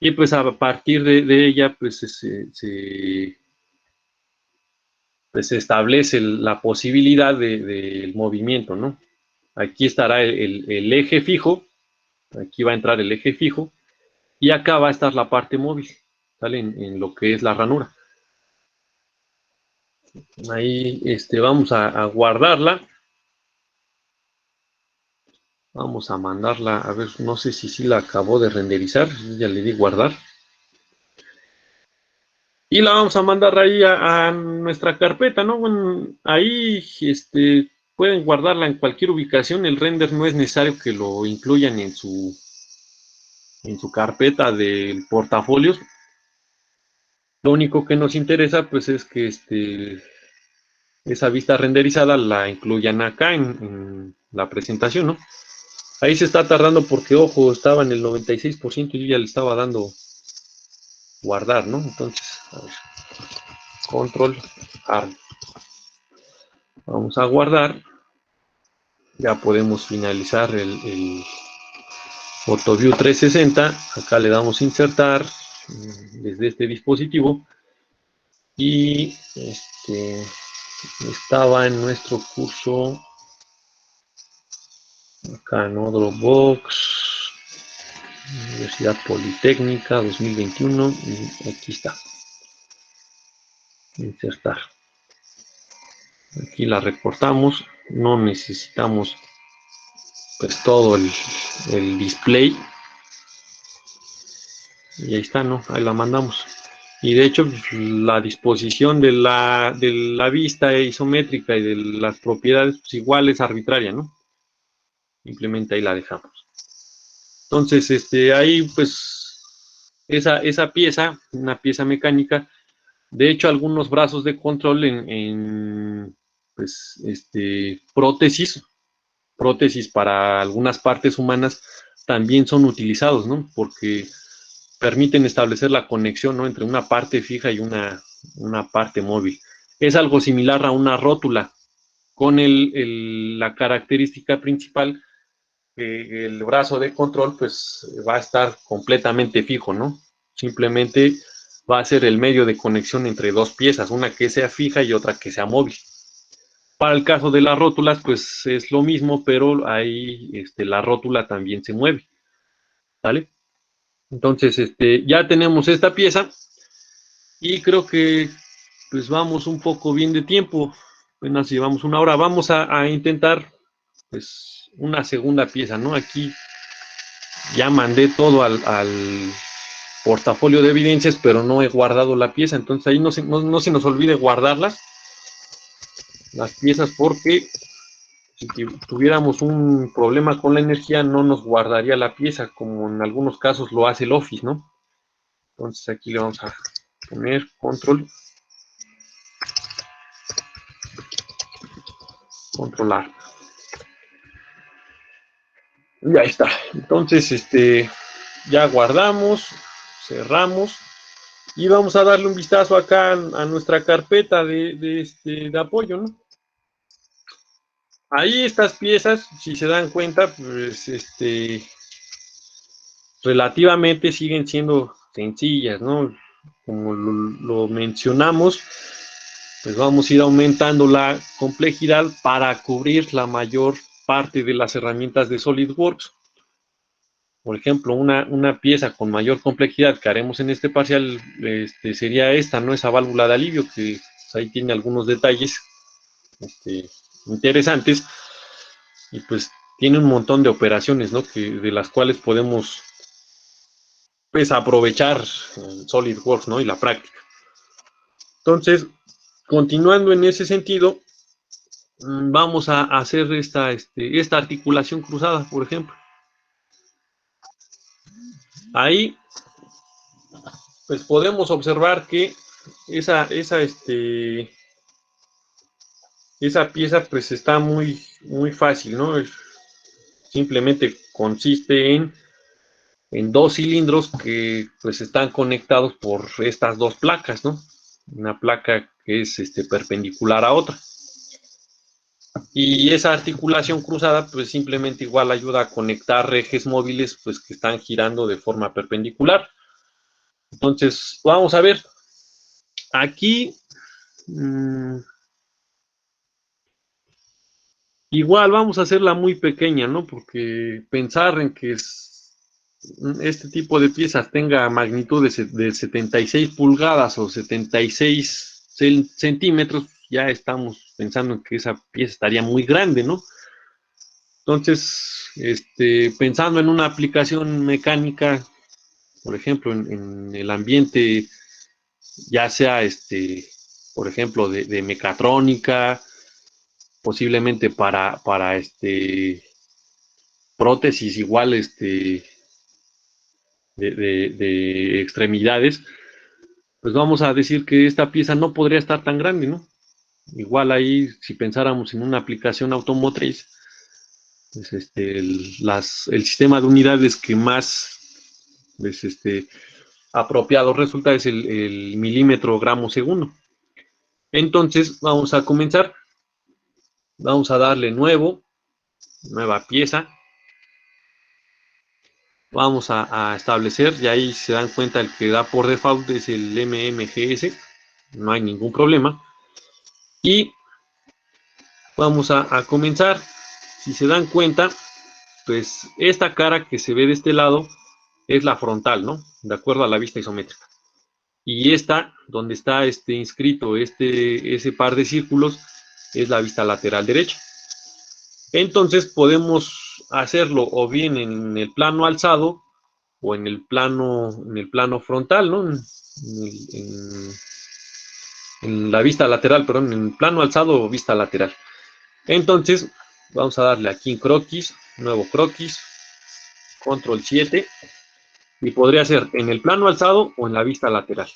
Y pues a partir de ella pues pues se establece la posibilidad del movimiento, ¿no? Aquí estará el eje fijo, aquí va a entrar el eje fijo, y acá va a estar la parte móvil, ¿sale? En lo que es la ranura. Ahí vamos a guardarla. Vamos a mandarla, a ver, no sé si la acabó de renderizar, ya le di guardar. Y la vamos a mandar ahí a nuestra carpeta, ¿no? Bueno, ahí pueden guardarla en cualquier ubicación. El render no es necesario que lo incluyan en su carpeta del portafolios. Lo único que nos interesa, pues, es que esa vista renderizada la incluyan acá en la presentación, ¿no? Ahí se está tardando porque, ojo, estaba en el 96% y yo ya le estaba dando guardar, ¿no? Entonces, a ver, control ARM. Vamos a guardar. Ya podemos finalizar el PhotoView 360. Acá le damos insertar desde este dispositivo. Y estaba en nuestro curso acá, ¿no? Dropbox, Universidad Politécnica 2021. Y aquí está. Insertar. Aquí la recortamos. No necesitamos pues todo el display. Y ahí está, ¿no? Ahí la mandamos. Y de hecho, la disposición de la vista isométrica y de las propiedades, pues igual es arbitraria, ¿no? Simplemente ahí la dejamos. Entonces, ahí pues esa pieza, una pieza mecánica, de hecho algunos brazos de control pues, prótesis para algunas partes humanas también son utilizados, ¿no? Porque permiten establecer la conexión, ¿no? Entre una parte fija y una parte móvil. Es algo similar a una rótula, con la característica principal que el brazo de control pues va a estar completamente fijo, ¿no? Simplemente va a ser el medio de conexión entre dos piezas, una que sea fija y otra que sea móvil. Para el caso de las rótulas, pues es lo mismo, pero ahí la rótula también se mueve, ¿vale? Entonces, ya tenemos esta pieza y creo que pues vamos un poco bien de tiempo. Apenas llevamos una hora. Vamos a intentar pues una segunda pieza, ¿no? Aquí ya mandé todo al portafolio de evidencias, pero no he guardado la pieza. Entonces ahí no se nos olvide guardarlas, las piezas, porque si tuviéramos un problema con la energía no nos guardaría la pieza, como en algunos casos lo hace el Office, ¿no? Entonces aquí le vamos a poner controlar. Y ahí está. Entonces, ya guardamos, cerramos y vamos a darle un vistazo acá a nuestra carpeta de apoyo, ¿no? Ahí estas piezas, si se dan cuenta, pues relativamente siguen siendo sencillas, ¿no? Como lo mencionamos, pues vamos a ir aumentando la complejidad para cubrir la mayor parte de las herramientas de SolidWorks. Por ejemplo, una pieza con mayor complejidad que haremos en este parcial sería esta, ¿no? Esa válvula de alivio que pues, ahí tiene algunos detalles interesantes y pues tiene un montón de operaciones, ¿no? De las cuales podemos pues aprovechar SolidWorks, ¿no? Y la práctica. Entonces, continuando en ese sentido, vamos a hacer esta articulación cruzada, por ejemplo. Ahí, pues podemos observar que esa pieza pues está muy, muy fácil, ¿no? Simplemente consiste en dos cilindros que pues están conectados por estas dos placas, ¿no? Una placa que es perpendicular a otra. Y esa articulación cruzada pues simplemente igual ayuda a conectar ejes móviles pues que están girando de forma perpendicular. Entonces, vamos a ver. Aquí, igual vamos a hacerla muy pequeña, ¿no? Porque pensar en que este tipo de piezas tenga magnitudes de 76 pulgadas o 76 centímetros, ya estamos pensando en que esa pieza estaría muy grande, ¿no? Entonces, pensando en una aplicación mecánica, por ejemplo, en el ambiente, ya sea, por ejemplo, de mecatrónica, posiblemente para prótesis igual, de extremidades, pues vamos a decir que esta pieza no podría estar tan grande, ¿no? Igual ahí, si pensáramos en una aplicación automotriz, pues el sistema de unidades que más es apropiado resulta es el milímetro gramo segundo. Entonces, vamos a comenzar. Vamos a darle nueva pieza. Vamos a establecer, y ahí se dan cuenta el que da por default es el MMGS, no hay ningún problema. Y vamos a comenzar. Si se dan cuenta, pues esta cara que se ve de este lado es la frontal, ¿no? De acuerdo a la vista isométrica. Y esta, donde está inscrito ese par de círculos, es la vista lateral derecha. Entonces podemos hacerlo o bien en el plano alzado o en el plano frontal, ¿no? En la vista lateral, perdón, en el plano alzado o vista lateral. Entonces, vamos a darle aquí en croquis, nuevo croquis, control 7, y podría ser en el plano alzado o en la vista lateral.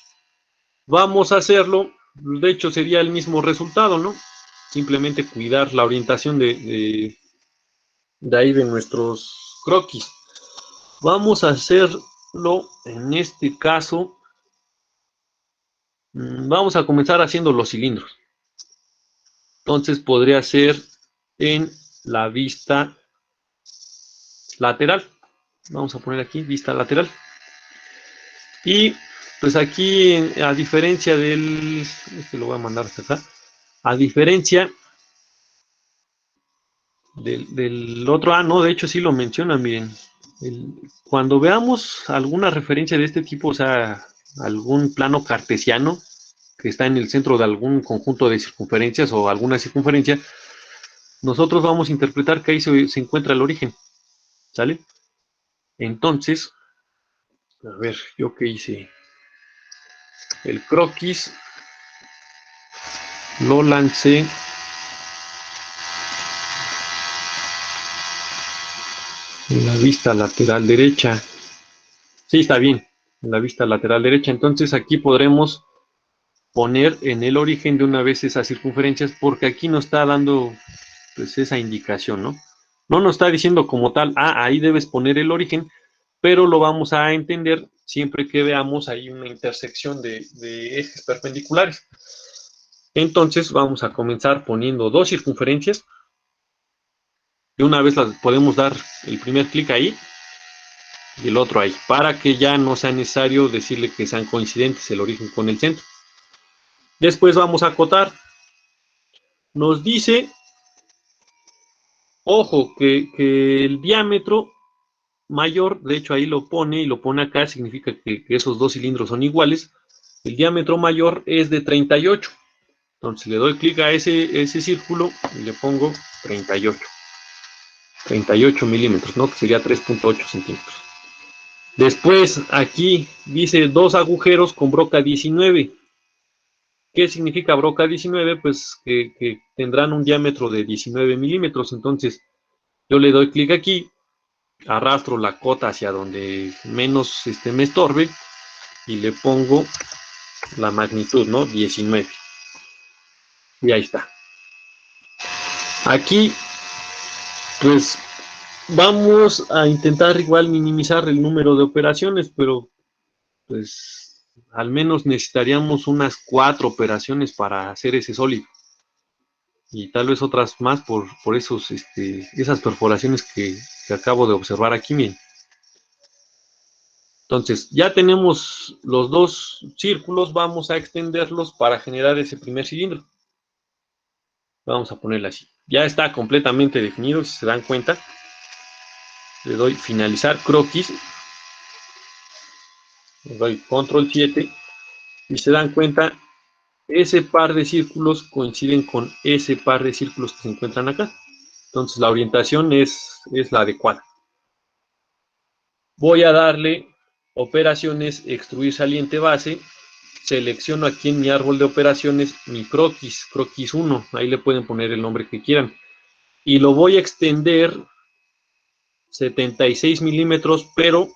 Vamos a hacerlo, de hecho sería el mismo resultado, ¿no? Simplemente cuidar la orientación de ahí de nuestros croquis. Vamos a hacerlo en este caso. Vamos a comenzar haciendo los cilindros. Entonces podría ser en la vista lateral. Vamos a poner aquí vista lateral. Y pues aquí, a diferencia lo voy a mandar hasta acá, a diferencia del otro, no, de hecho sí lo mencionan, miren, cuando veamos alguna referencia de este tipo, o sea, algún plano cartesiano que está en el centro de algún conjunto de circunferencias o alguna circunferencia, nosotros vamos a interpretar que ahí se encuentra el origen, ¿sale? Entonces, a ver, yo qué hice, el croquis lo lancé en la vista lateral derecha. Sí, está bien, en la vista lateral derecha. Entonces aquí podremos poner en el origen de una vez esas circunferencias, porque aquí nos está dando pues esa indicación, ¿no? No nos está diciendo como tal, ahí debes poner el origen, pero lo vamos a entender siempre que veamos ahí una intersección de ejes perpendiculares. Entonces vamos a comenzar poniendo dos circunferencias. De una vez las podemos dar el primer clic ahí y el otro ahí, para que ya no sea necesario decirle que sean coincidentes el origen con el centro. Después vamos a acotar. Nos dice, ojo, que el diámetro mayor, de hecho ahí lo pone y lo pone acá, significa que esos dos cilindros son iguales. El diámetro mayor es de 38. Entonces le doy clic a ese círculo y le pongo 38. 38 milímetros, ¿no? Que sería 3.8 centímetros. Después aquí dice dos agujeros con broca 19. ¿Qué significa broca 19? Pues que tendrán un diámetro de 19 milímetros. Entonces yo le doy clic aquí, arrastro la cota hacia donde menos me estorbe y le pongo la magnitud, ¿no? 19. Y ahí está. Aquí, pues vamos a intentar igual minimizar el número de operaciones, pero pues al menos necesitaríamos unas 4 operaciones para hacer ese sólido. Y tal vez otras más por esas perforaciones que acabo de observar aquí, miren. Entonces, ya tenemos los dos círculos, vamos a extenderlos para generar ese primer cilindro. Vamos a ponerle así. Ya está completamente definido, si se dan cuenta. Le doy finalizar croquis. Le doy control 7. Y se dan cuenta, ese par de círculos coinciden con ese par de círculos que se encuentran acá. Entonces, la orientación es la adecuada. Voy a darle operaciones, extruir saliente base. Selecciono aquí en mi árbol de operaciones mi croquis, croquis 1, ahí le pueden poner el nombre que quieran. Y lo voy a extender 76 milímetros, pero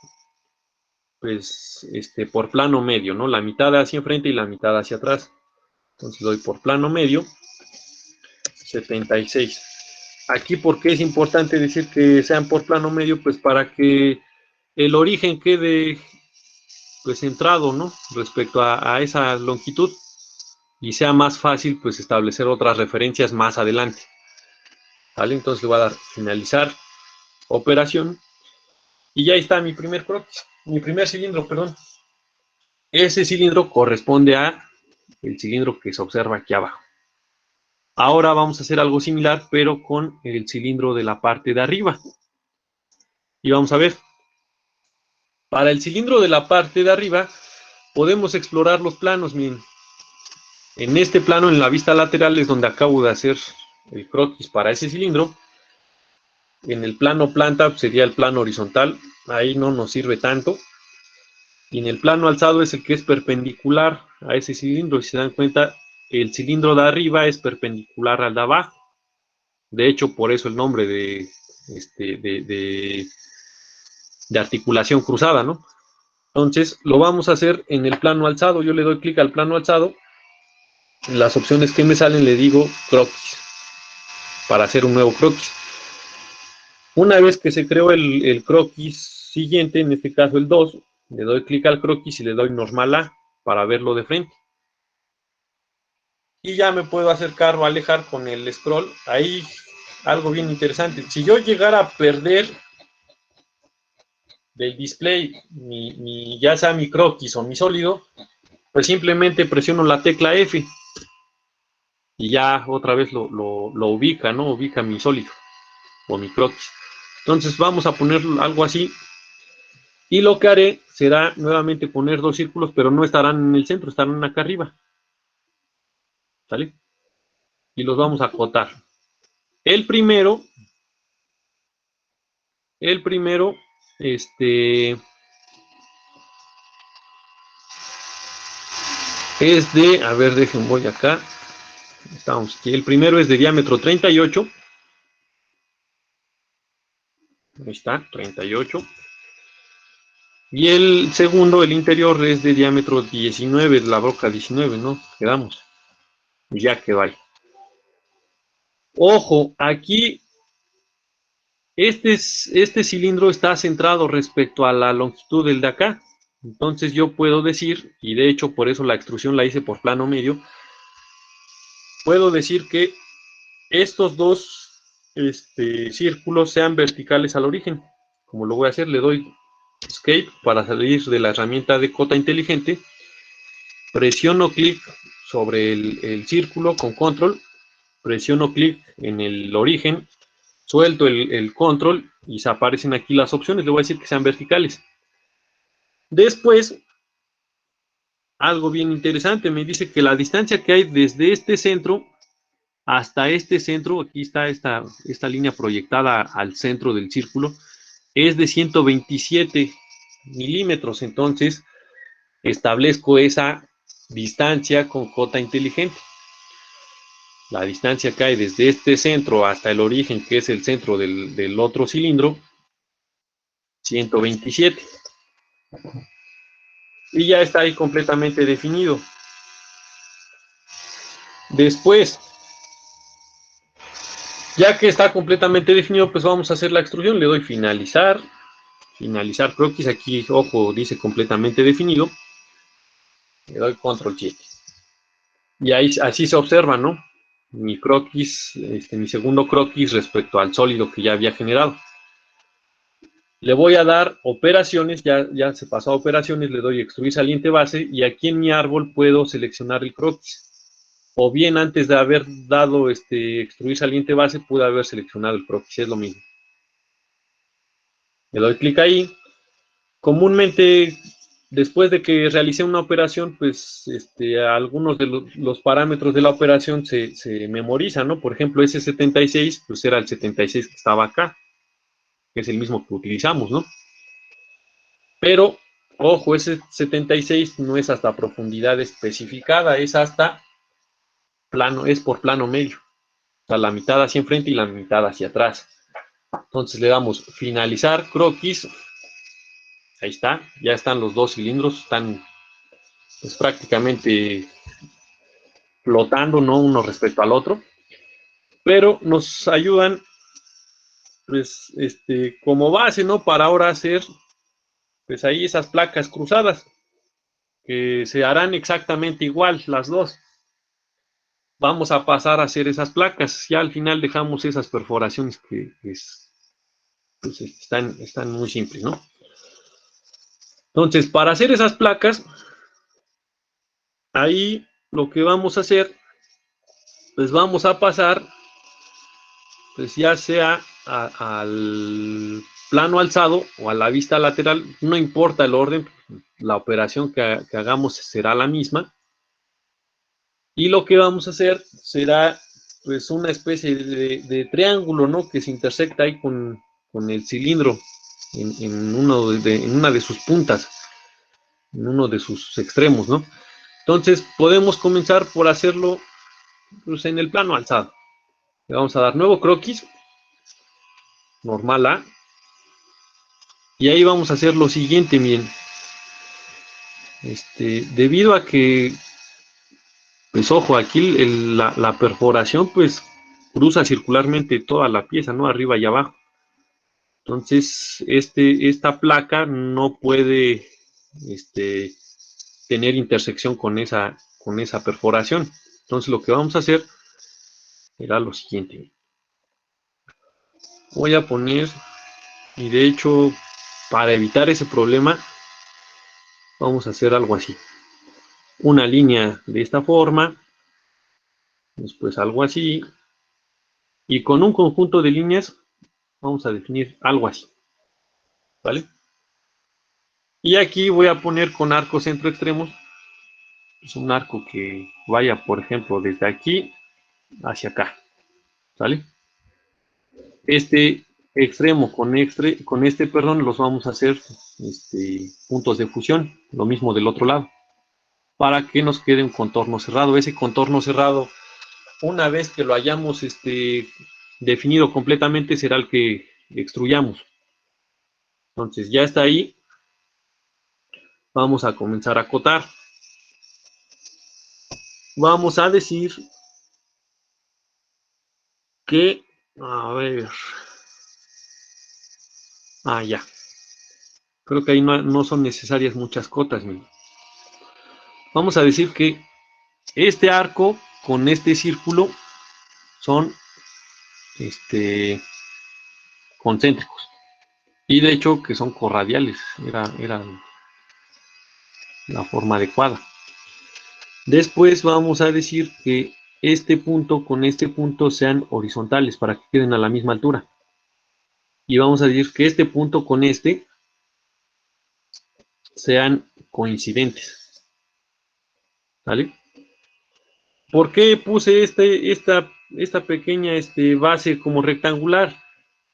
pues por plano medio, ¿no? La mitad hacia enfrente y la mitad hacia atrás. Entonces doy por plano medio 76. Aquí, ¿por qué es importante decir que sean por plano medio? Pues para que el origen quede pues centrado, ¿no? Respecto a esa longitud y sea más fácil pues establecer otras referencias más adelante. ¿Vale? Entonces le voy a dar finalizar operación y ya está mi primer croquis, mi primer cilindro, perdón. Ese cilindro corresponde a el cilindro que se observa aquí abajo. Ahora vamos a hacer algo similar, pero con el cilindro de la parte de arriba. Y vamos a ver. Para el cilindro de la parte de arriba, podemos explorar los planos, miren. En este plano, en la vista lateral, es donde acabo de hacer el croquis para ese cilindro. En el plano planta sería el plano horizontal, ahí no nos sirve tanto. Y en el plano alzado es el que es perpendicular a ese cilindro. Y si se dan cuenta, el cilindro de arriba es perpendicular al de abajo. De hecho, por eso el nombre de articulación cruzada, ¿no? Entonces, lo vamos a hacer en el plano alzado. Yo le doy clic al plano alzado. En las opciones que me salen le digo croquis, para hacer un nuevo croquis. Una vez que se creó el croquis siguiente, en este caso el 2, le doy clic al croquis y le doy normal A para verlo de frente. Y ya me puedo acercar o alejar con el scroll. Ahí algo bien interesante. Si yo llegara a perder del display ya sea mi croquis o mi sólido, pues simplemente presiono la tecla F y ya otra vez lo ubica, ¿no? Ubica mi sólido o mi croquis. Entonces vamos a poner algo así. Y lo que haré será nuevamente poner dos círculos, pero no estarán en el centro, estarán acá arriba. ¿Sale? Y los vamos a acotar. El primero, es de, a ver, dejen, voy acá. Estamos aquí. El primero es de diámetro 38. Ahí está, 38. Y el segundo, el interior, es de diámetro 19, la broca 19, ¿no? Quedamos. Y ya que vaya. Ojo, aquí este cilindro está centrado respecto a la longitud del de acá. Entonces yo puedo decir, y de hecho por eso la extrusión la hice por plano medio, puedo decir que estos dos círculos sean verticales al origen. Como lo voy a hacer, le doy Escape para salir de la herramienta de cota inteligente, presiono clic sobre el círculo con control, presiono clic en el origen, suelto el control y se aparecen aquí las opciones. Le voy a decir que sean verticales. Después, algo bien interesante, me dice que la distancia que hay desde este centro hasta este centro, aquí está esta línea proyectada al centro del círculo, es de 127 milímetros. Entonces, establezco esa distancia con cota inteligente. La distancia que hay desde este centro hasta el origen, que es el centro del otro cilindro, 127. Y ya está ahí completamente definido. Después, ya que está completamente definido, pues vamos a hacer la extrusión. Le doy finalizar, finalizar croquis. Aquí, ojo, dice completamente definido. Le doy control 7. Y ahí así se observa, ¿no? Mi croquis, mi segundo croquis respecto al sólido que ya había generado. Le voy a dar operaciones, ya se pasó a operaciones, le doy extruir saliente base y aquí en mi árbol puedo seleccionar el croquis. O bien antes de haber dado extruir saliente base, pude haber seleccionado el croquis, es lo mismo. Le doy clic ahí. Comúnmente, después de que realicé una operación, pues algunos de los parámetros de la operación se memorizan, ¿no? Por ejemplo, ese 76, pues era el 76 que estaba acá, que es el mismo que utilizamos, ¿no? Pero, ojo, ese 76 no es hasta profundidad especificada, es hasta plano, es por plano medio. O sea, la mitad hacia enfrente y la mitad hacia atrás. Entonces le damos finalizar croquis. Ahí está, ya están los dos cilindros, están pues, prácticamente flotando, ¿no? Uno respecto al otro. Pero nos ayudan, pues, como base, ¿no? Para ahora hacer, pues ahí esas placas cruzadas, que se harán exactamente igual las dos. Vamos a pasar a hacer esas placas. Ya al final dejamos esas perforaciones que pues, están muy simples, ¿no? Entonces, para hacer esas placas, ahí lo que vamos a hacer, pues vamos a pasar, pues ya sea al plano alzado o a la vista lateral, no importa el orden, la operación que hagamos será la misma. Y lo que vamos a hacer será pues una especie de triángulo, ¿no? Que se intersecta ahí con el cilindro en una de sus puntas, en uno de sus extremos, ¿no? Entonces podemos comenzar por hacerlo pues, en el plano alzado. Le vamos a dar nuevo croquis, normal A, y ahí vamos a hacer lo siguiente, miren. Debido a que, pues ojo, aquí la perforación pues cruza circularmente toda la pieza, ¿no? Arriba y abajo. Entonces, esta placa no puede tener intersección con esa perforación. Entonces, lo que vamos a hacer será lo siguiente. Voy a poner, y de hecho, para evitar ese problema, vamos a hacer algo así. Una línea de esta forma, después algo así, y con un conjunto de líneas vamos a definir algo así. ¿Vale? Y aquí voy a poner con arco centro extremos es un arco que vaya, por ejemplo, desde aquí hacia acá, ¿sale? Este extremo con perdón, los vamos a hacer puntos de fusión, lo mismo del otro lado, para que nos quede un contorno cerrado. Ese contorno cerrado, una vez que lo hayamos definido completamente, será el que extruyamos. Entonces ya está ahí. Vamos a comenzar a acotar. Vamos a decir que, a ver, ya. Creo que ahí no son necesarias muchas cotas. Miren. Vamos a decir que este arco con este círculo son concéntricos. Y de hecho que son corradiales. Era la forma adecuada. Después vamos a decir que este punto con este punto sean horizontales para que queden a la misma altura. Y vamos a decir que este punto con este sean coincidentes. ¿Vale? ¿Por qué puse esta pequeña base como rectangular?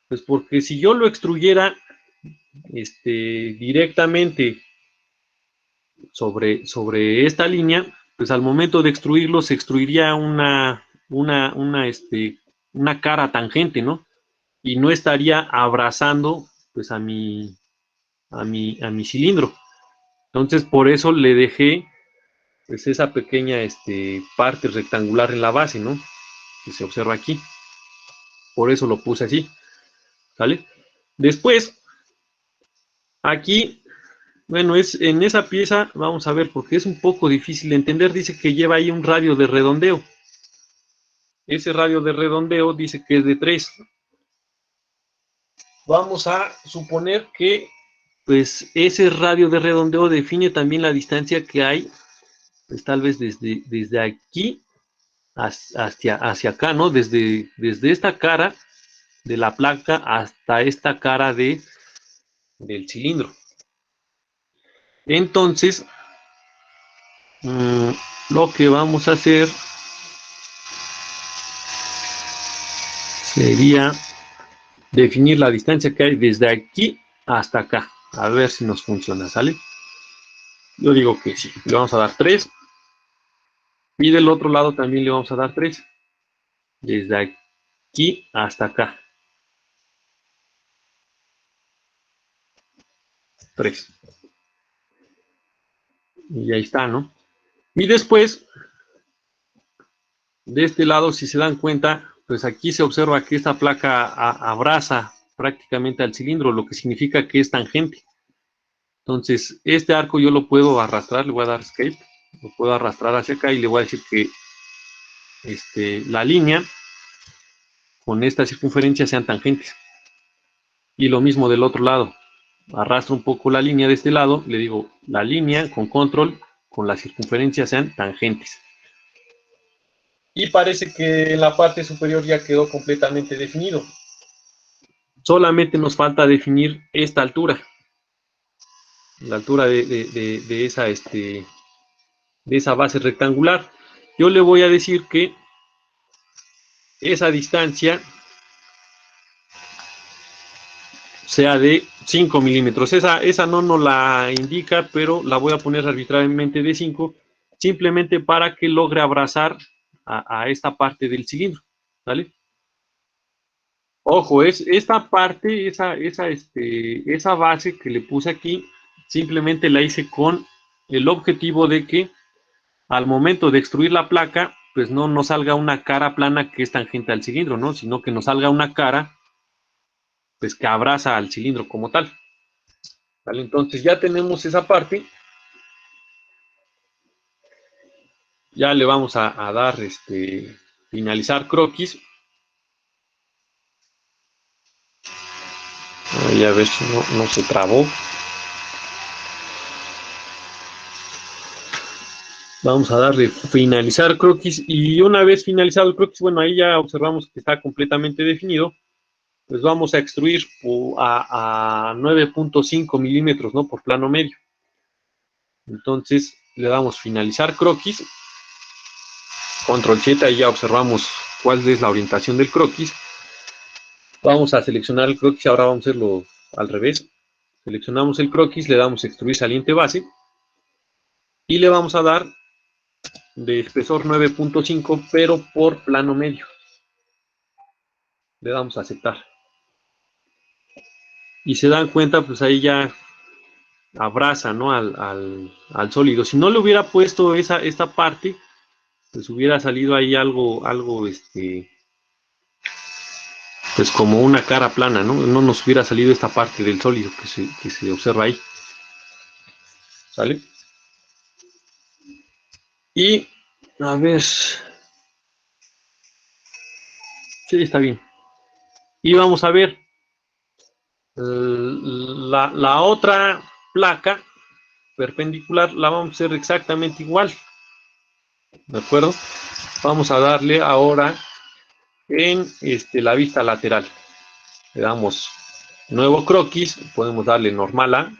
Pues porque si yo lo extruyera directamente sobre esta línea, pues al momento de extruirlo se extruiría una cara tangente, ¿no? Y no estaría abrazando pues a mi cilindro. Entonces por eso le dejé pues esa pequeña parte rectangular en la base, ¿no? Que se observa aquí. Por eso lo puse así, ¿vale? Después, aquí, bueno, en esa pieza, vamos a ver, porque es un poco difícil de entender, dice que lleva ahí un radio de redondeo. Ese radio de redondeo dice que es de 3. vamos a suponer que pues ese radio de redondeo define también la distancia que hay, pues tal vez desde aquí hacia acá, ¿no? Desde esta cara de la placa hasta esta cara del cilindro. Entonces, lo que vamos a hacer sería definir la distancia que hay desde aquí hasta acá. A ver si nos funciona, ¿sale? Yo digo que sí. Le vamos a dar 3. Y del otro lado también le vamos a dar 3. Desde aquí hasta acá. 3. Y ahí está, ¿no? Y después, de este lado, si se dan cuenta, pues aquí se observa que esta placa abraza prácticamente al cilindro, lo que significa que es tangente. Entonces, este arco yo lo puedo arrastrar, le voy a dar escape, lo puedo arrastrar hacia acá y le voy a decir que la línea con esta circunferencia sean tangentes. Y lo mismo del otro lado. Arrastro un poco la línea de este lado, le digo la línea con control, con la circunferencia sean tangentes. Y parece que en la parte superior ya quedó completamente definido. Solamente nos falta definir esta altura. La altura de esa base rectangular. Yo le voy a decir que esa distancia sea de 5 milímetros. Esa no nos la indica, pero la voy a poner arbitrariamente de 5, simplemente para que logre abrazar a esta parte del cilindro. ¿Vale? Ojo, es esta parte, esa base que le puse aquí, simplemente la hice con el objetivo de que al momento de extruir la placa, pues no nos salga una cara plana que es tangente al cilindro, ¿no? Sino que nos salga una cara, pues que abraza al cilindro como tal. ¿Vale? Entonces ya tenemos esa parte. Ya le vamos a dar finalizar croquis. Ahí a ver si no se trabó. Vamos a darle finalizar croquis y una vez finalizado el croquis, bueno, ahí ya observamos que está completamente definido. Pues vamos a extruir a 9.5 milímetros, ¿no? Por plano medio. Entonces le damos finalizar croquis, control Z, y ya observamos cuál es la orientación del croquis. Vamos a seleccionar el croquis, ahora vamos a hacerlo al revés. Seleccionamos el croquis, le damos extruir saliente base y le vamos a dar de espesor 9.5, pero por plano medio. Le damos a aceptar. Y se dan cuenta, pues ahí ya abraza, ¿no? al sólido. Si no le hubiera puesto esta parte, pues hubiera salido ahí algo pues como una cara plana, ¿no? No nos hubiera salido esta parte del sólido que se observa ahí. ¿Sale? Y, a ver. Sí, está bien. Y vamos a ver la otra placa perpendicular, la vamos a hacer exactamente igual. ¿De acuerdo? Vamos a darle ahora en la vista lateral. Le damos nuevo croquis, podemos darle normal A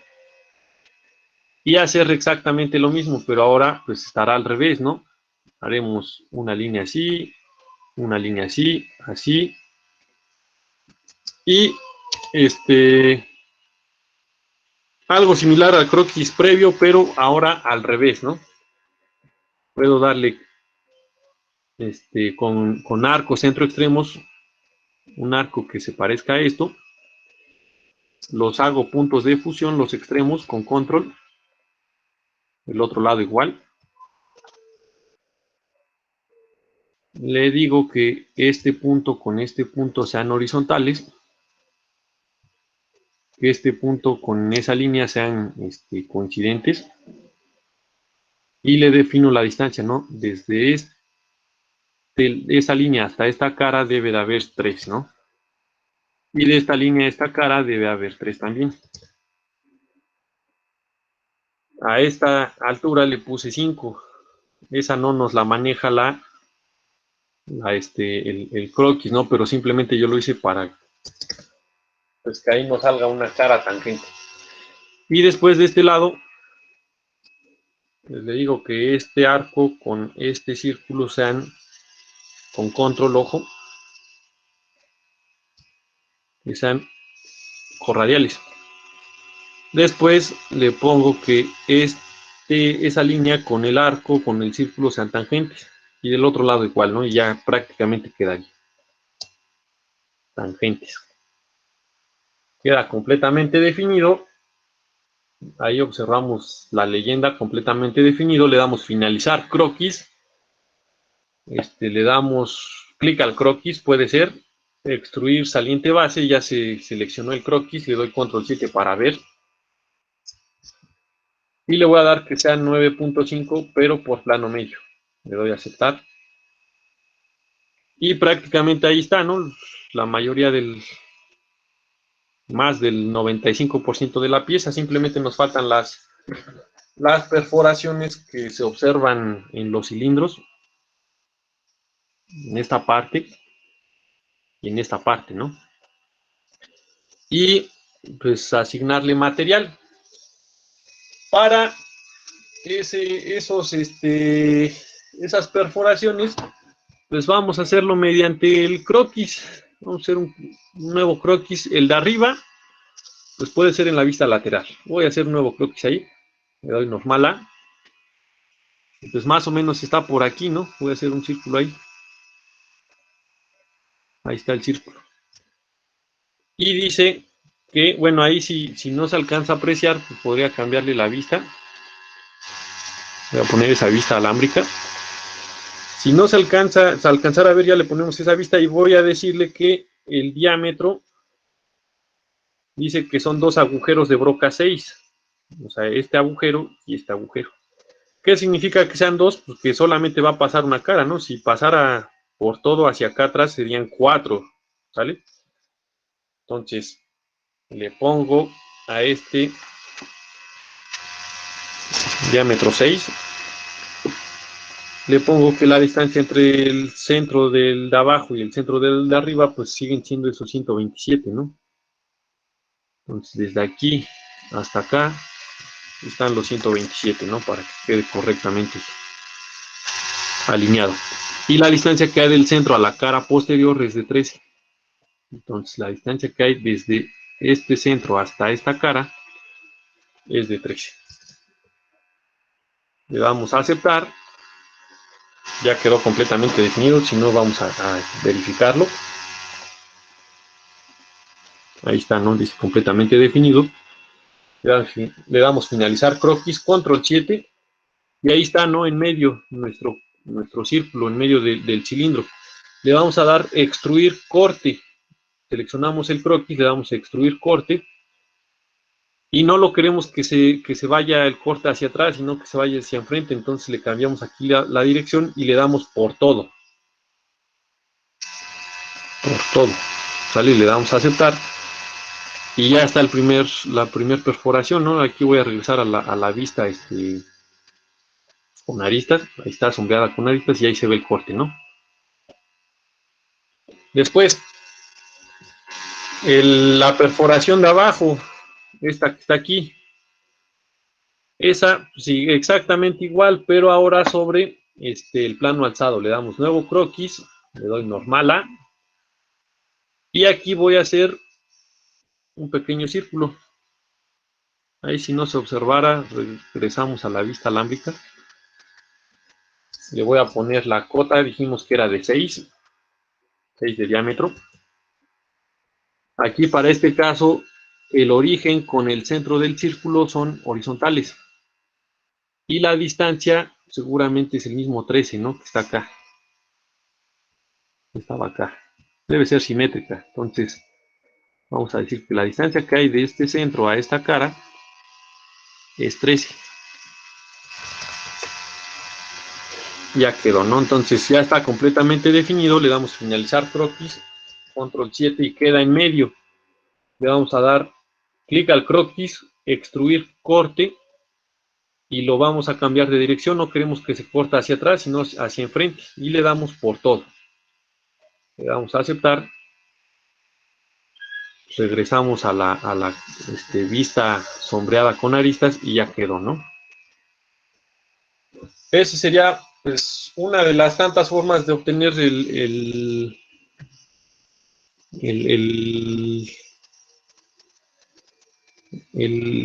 y hacer exactamente lo mismo, pero ahora pues estará al revés, ¿no? Haremos una línea así, así, y algo similar al croquis previo, pero ahora al revés, ¿no? Puedo darle con arco centro extremos, un arco que se parezca a esto, los hago puntos de fusión, los extremos con control, el otro lado igual. Le digo que este punto con este punto sean horizontales, que este punto con esa línea sean coincidentes, y le defino la distancia, ¿no? Desde esa línea hasta esta cara debe de haber 3, ¿no? Y de esta línea a esta cara debe haber 3 también. A esta altura le puse 5. Esa no nos la maneja el croquis, ¿no? Pero simplemente yo lo hice para pues que ahí nos salga una cara tangente. Y después de este lado, les le digo que este arco con este círculo sean con control, ojo, que sean corradiales. Después le pongo que esa línea con el arco, con el círculo sean tangentes. Y del otro lado igual, ¿no? Y ya prácticamente quedaría tangentes. Queda completamente definido. Ahí observamos la leyenda completamente definido. Le damos finalizar croquis. Le damos clic al croquis, puede ser. Extruir saliente base. Ya se seleccionó el croquis. Le doy control 7 para ver. Y le voy a dar que sea 9.5, pero por plano medio. Le doy a aceptar. Y prácticamente ahí está, ¿no? La mayoría más del 95% de la pieza. Simplemente nos faltan las perforaciones que se observan en los cilindros. En esta parte. Y en esta parte, ¿no? Y pues asignarle material. Para esas perforaciones, pues vamos a hacerlo mediante el croquis. Vamos a hacer un nuevo croquis. El de arriba, pues puede ser en la vista lateral. Voy a hacer un nuevo croquis ahí. Le doy normal A. Pues más o menos está por aquí, ¿no? Voy a hacer un círculo ahí. Ahí está el círculo. Y dice que, bueno, ahí si no se alcanza a apreciar, pues podría cambiarle la vista. Voy a poner esa vista alámbrica. Si no se alcanzara a ver, ya le ponemos esa vista y voy a decirle que el diámetro dice que son 2 agujeros de broca 6. O sea, este agujero y este agujero. ¿Qué significa que sean 2? Pues que solamente va a pasar una cara, ¿no? Si pasara por todo hacia acá atrás serían 4, ¿sale? Entonces, le pongo a este diámetro 6. Le pongo que la distancia entre el centro del de abajo y el centro del de arriba, pues siguen siendo esos 127, ¿no? Entonces, desde aquí hasta acá están los 127, ¿no? Para que quede correctamente alineado. Y la distancia que hay del centro a la cara posterior es de 13. Entonces, la distancia que hay desde este centro hasta esta cara es de 13. Le damos a aceptar. Ya quedó completamente definido. Si no, vamos a verificarlo. Ahí está, ¿no? Dice completamente definido. Le damos finalizar croquis, control 7. Y ahí está, ¿no? En medio, nuestro círculo, en medio del cilindro. Le vamos a dar extruir corte. Seleccionamos el croquis, le damos extruir corte. Y no lo queremos que se vaya el corte hacia atrás, sino que se vaya hacia enfrente. Entonces le cambiamos aquí la dirección y le damos por todo. Por todo. ¿Sale? Y le damos a aceptar. Y ya está la primer perforación, ¿no? Aquí voy a regresar a la vista con aristas. Ahí está sombreada con aristas y ahí se ve el corte, ¿no? Después, la perforación de abajo, esta que está aquí, esa sigue exactamente igual, pero ahora sobre el plano alzado. Le damos nuevo croquis, le doy normal A, y aquí voy a hacer un pequeño círculo. Ahí si no se observara, regresamos a la vista alámbrica. Le voy a poner la cota, dijimos que era de 6 de diámetro. Aquí para este caso, el origen con el centro del círculo son horizontales. Y la distancia seguramente es el mismo 13, ¿no? Que está acá. Estaba acá. Debe ser simétrica. Entonces, vamos a decir que la distancia que hay de este centro a esta cara es 13. Ya quedó, ¿no? Entonces ya está completamente definido. Le damos finalizar croquis, control 7 y queda en medio. Le vamos a dar clic al croquis, extruir corte y lo vamos a cambiar de dirección. No queremos que se corte hacia atrás, sino hacia enfrente. Y le damos por todo. Le damos a aceptar. Regresamos a la vista sombreada con aristas y ya quedó, ¿no? Esa sería pues una de las tantas formas de obtener el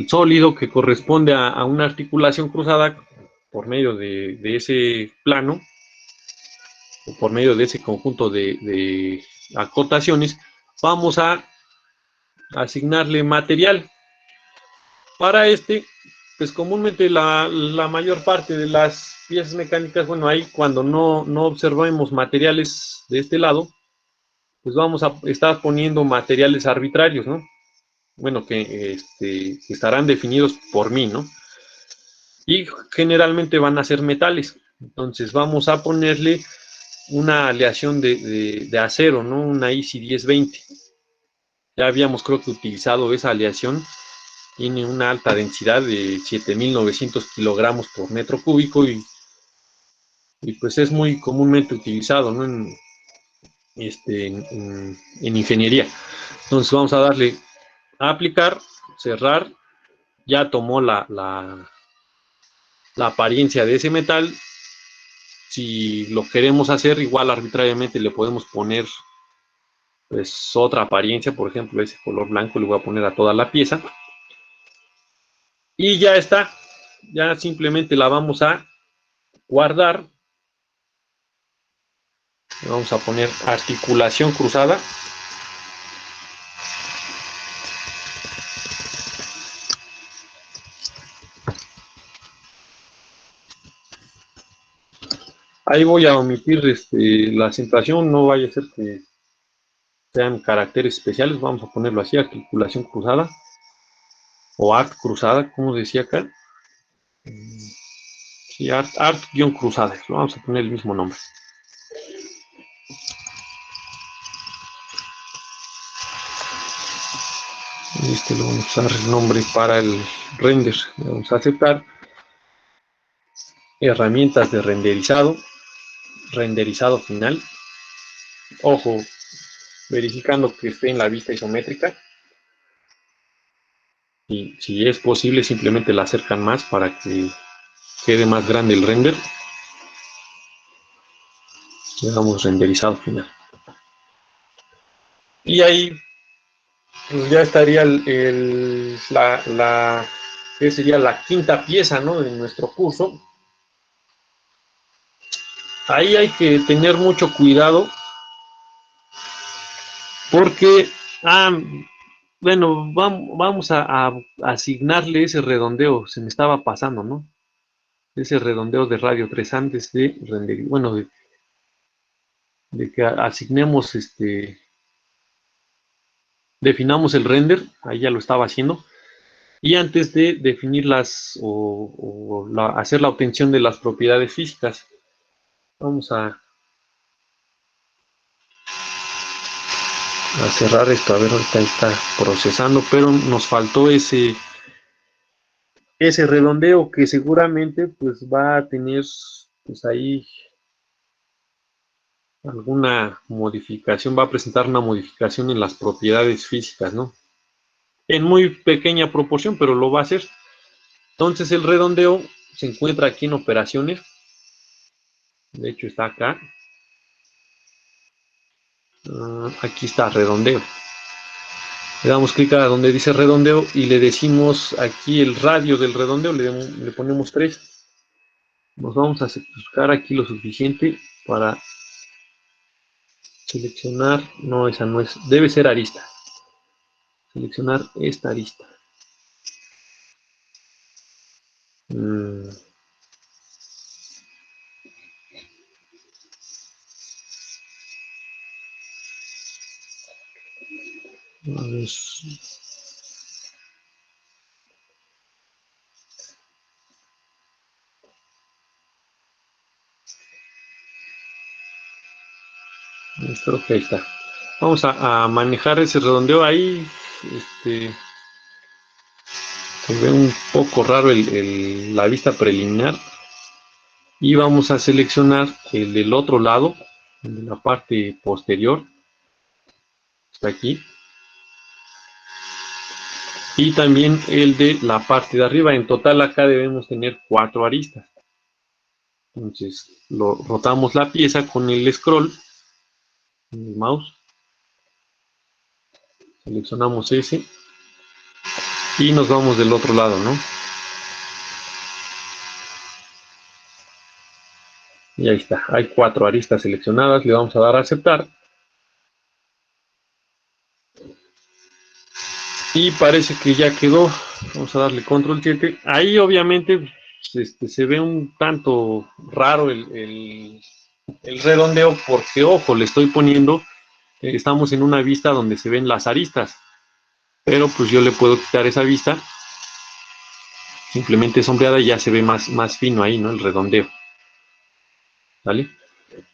sólido que corresponde a una articulación cruzada por medio de ese plano o por medio de ese conjunto de acotaciones. Vamos a asignarle material. Para pues comúnmente la mayor parte de las piezas mecánicas, bueno, ahí cuando no observemos materiales de este lado, pues vamos a estar poniendo materiales arbitrarios, ¿no? Bueno, que estarán definidos por mí, ¿no? Y generalmente van a ser metales. Entonces vamos a ponerle una aleación de acero, ¿no? Una ISI 1020. Ya habíamos, creo que, utilizado esa aleación. Tiene una alta densidad de 7.900 kilogramos por metro cúbico y pues es muy comúnmente utilizado, ¿no? en ingeniería. Entonces vamos a darle a aplicar, cerrar, ya tomó la apariencia de ese metal. Si lo queremos hacer igual arbitrariamente le podemos poner pues otra apariencia, por ejemplo ese color blanco le voy a poner a toda la pieza y ya está. Ya simplemente la vamos a guardar. Vamos a poner articulación cruzada. Ahí voy a omitir la acentuación, no vaya a ser que sean caracteres especiales. Vamos a ponerlo así, articulación cruzada o art cruzada, como decía acá. Sí, art-cruzada, lo vamos a poner el mismo nombre. Lo vamos a usar el nombre para el render. Vamos a aceptar. Herramientas de renderizado. Renderizado final. Ojo, verificando que esté en la vista isométrica. Y si es posible, simplemente la acercan más para que quede más grande el render. Le damos renderizado final. Y ahí pues ya estaría que sería la quinta pieza, ¿no? De nuestro curso. Ahí hay que tener mucho cuidado porque, bueno, vamos a asignarle ese redondeo, se me estaba pasando, ¿no? Ese redondeo de radio 3 antes de renderizar, bueno, de que asignemos, definamos el render, ahí ya lo estaba haciendo, y antes de definirlas hacer la obtención de las propiedades físicas, vamos a cerrar esto. A ver, ahorita está procesando, pero nos faltó ese redondeo que seguramente pues va a tener pues ahí alguna modificación, va a presentar una modificación en las propiedades físicas, ¿no? En muy pequeña proporción, pero lo va a hacer. Entonces el redondeo se encuentra aquí en operaciones, de hecho está acá. Aquí está redondeo. Le damos clic a donde dice redondeo y le decimos aquí el radio del redondeo, le ponemos 3. Nos vamos a buscar aquí lo suficiente para seleccionar, no, esa no es, debe ser arista. Seleccionar esta arista. Creo que ahí está. Vamos a manejar ese redondeo ahí. Se ve un poco raro la vista preliminar. Y vamos a seleccionar el del otro lado, el de la parte posterior. Está aquí. Y también el de la parte de arriba. En total acá debemos tener 4 aristas. Entonces rotamos la pieza con el scroll, con el mouse. Seleccionamos ese. Y nos vamos del otro lado, ¿no? Y ahí está. Hay 4 aristas seleccionadas. Le vamos a dar a aceptar. Y parece que ya quedó. Vamos a darle control 7. Ahí obviamente se ve un tanto raro el redondeo porque, ojo, le estoy poniendo, estamos en una vista donde se ven las aristas. Pero pues yo le puedo quitar esa vista. Simplemente sombreada y ya se ve más fino ahí, ¿no? El redondeo. ¿Vale?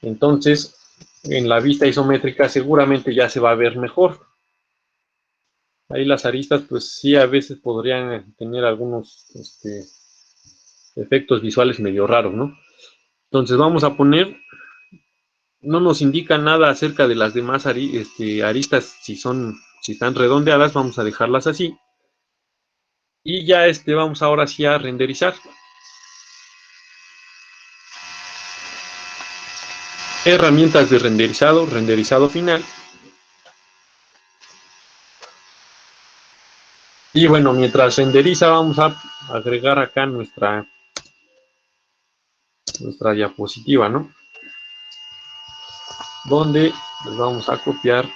Entonces, en la vista isométrica seguramente ya se va a ver mejor. Ahí las aristas, pues sí, a veces podrían tener algunos efectos visuales medio raros, ¿no? Entonces vamos a poner, no nos indica nada acerca de las demás aristas, si están redondeadas, vamos a dejarlas así. Y ya vamos ahora sí a renderizar. Herramientas de renderizado final. Y bueno, mientras renderiza vamos a agregar acá nuestra diapositiva, ¿no? Donde les vamos a copiar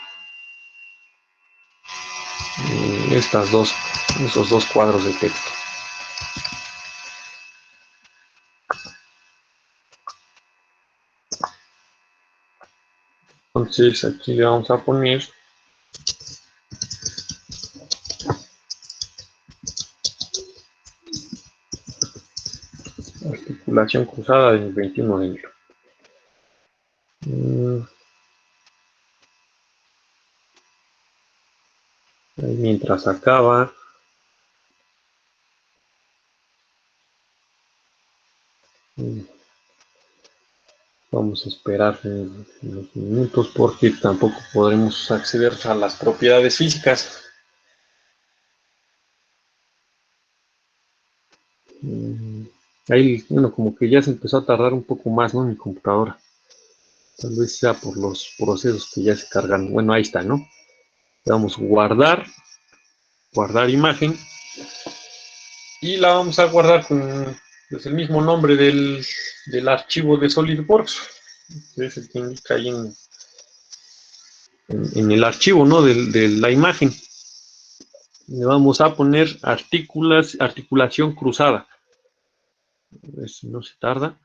esos dos cuadros de texto. Entonces aquí le vamos a poner articulación cruzada del 21 de enero. Ahí mientras acaba, vamos a esperar unos minutos porque tampoco podremos acceder a las propiedades físicas. Ahí, bueno, como que ya se empezó a tardar un poco más, ¿no? En mi computadora. Tal vez sea por los procesos que ya se cargan. Bueno, ahí está, ¿no? Le vamos a guardar imagen. Y la vamos a guardar con pues, el mismo nombre del archivo de SolidWorks. Es el que indica ahí en el archivo, ¿no? De la imagen. Le vamos a poner articulación cruzada. A ver si no se tarda.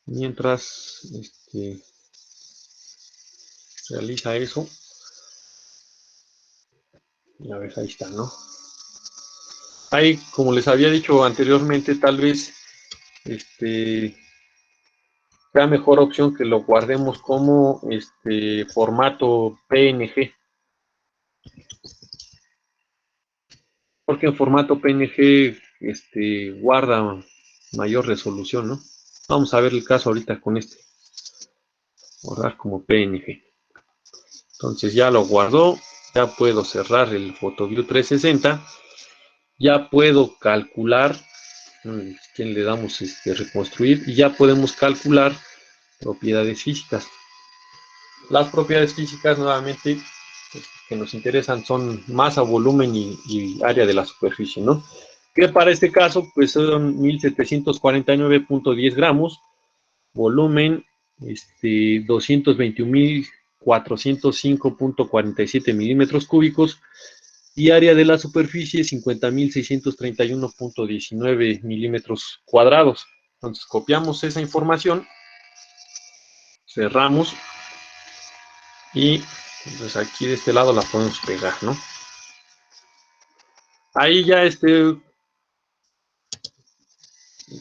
Mientras realiza eso. Y a ver, ahí está, ¿no? Ahí, como les había dicho anteriormente, tal vez sea mejor opción que lo guardemos como formato PNG. Porque en formato PNG guarda mayor resolución, ¿no? Vamos a ver el caso ahorita con guardar como PNG. Entonces ya lo guardó, ya puedo cerrar el PhotoView 360, ya puedo calcular, que le damos reconstruir y ya podemos calcular propiedades físicas. Las propiedades físicas nuevamente que nos interesan son masa, volumen y área de la superficie, ¿no? Que para este caso pues son 1749.10 gramos, volumen 221.405.47 milímetros cúbicos y área de la superficie 50.631.19 milímetros cuadrados. Entonces copiamos esa información, cerramos y pues aquí de este lado la podemos pegar, ¿no? Ahí ya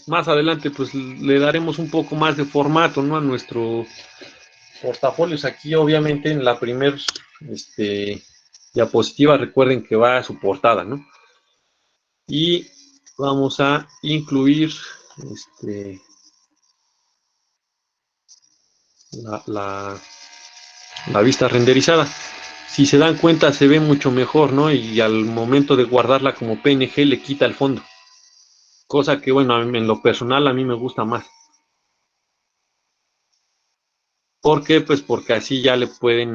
más adelante pues le daremos un poco más de formato, ¿no?, a nuestro portafolios. Aquí obviamente en la primer diapositiva recuerden que va a su portada, ¿no? Y vamos a incluir la vista renderizada. Si se dan cuenta se ve mucho mejor, ¿no? Y al momento de guardarla como PNG le quita el fondo. Cosa que, bueno, en lo personal a mí me gusta más. ¿Por qué? Pues porque así ya le pueden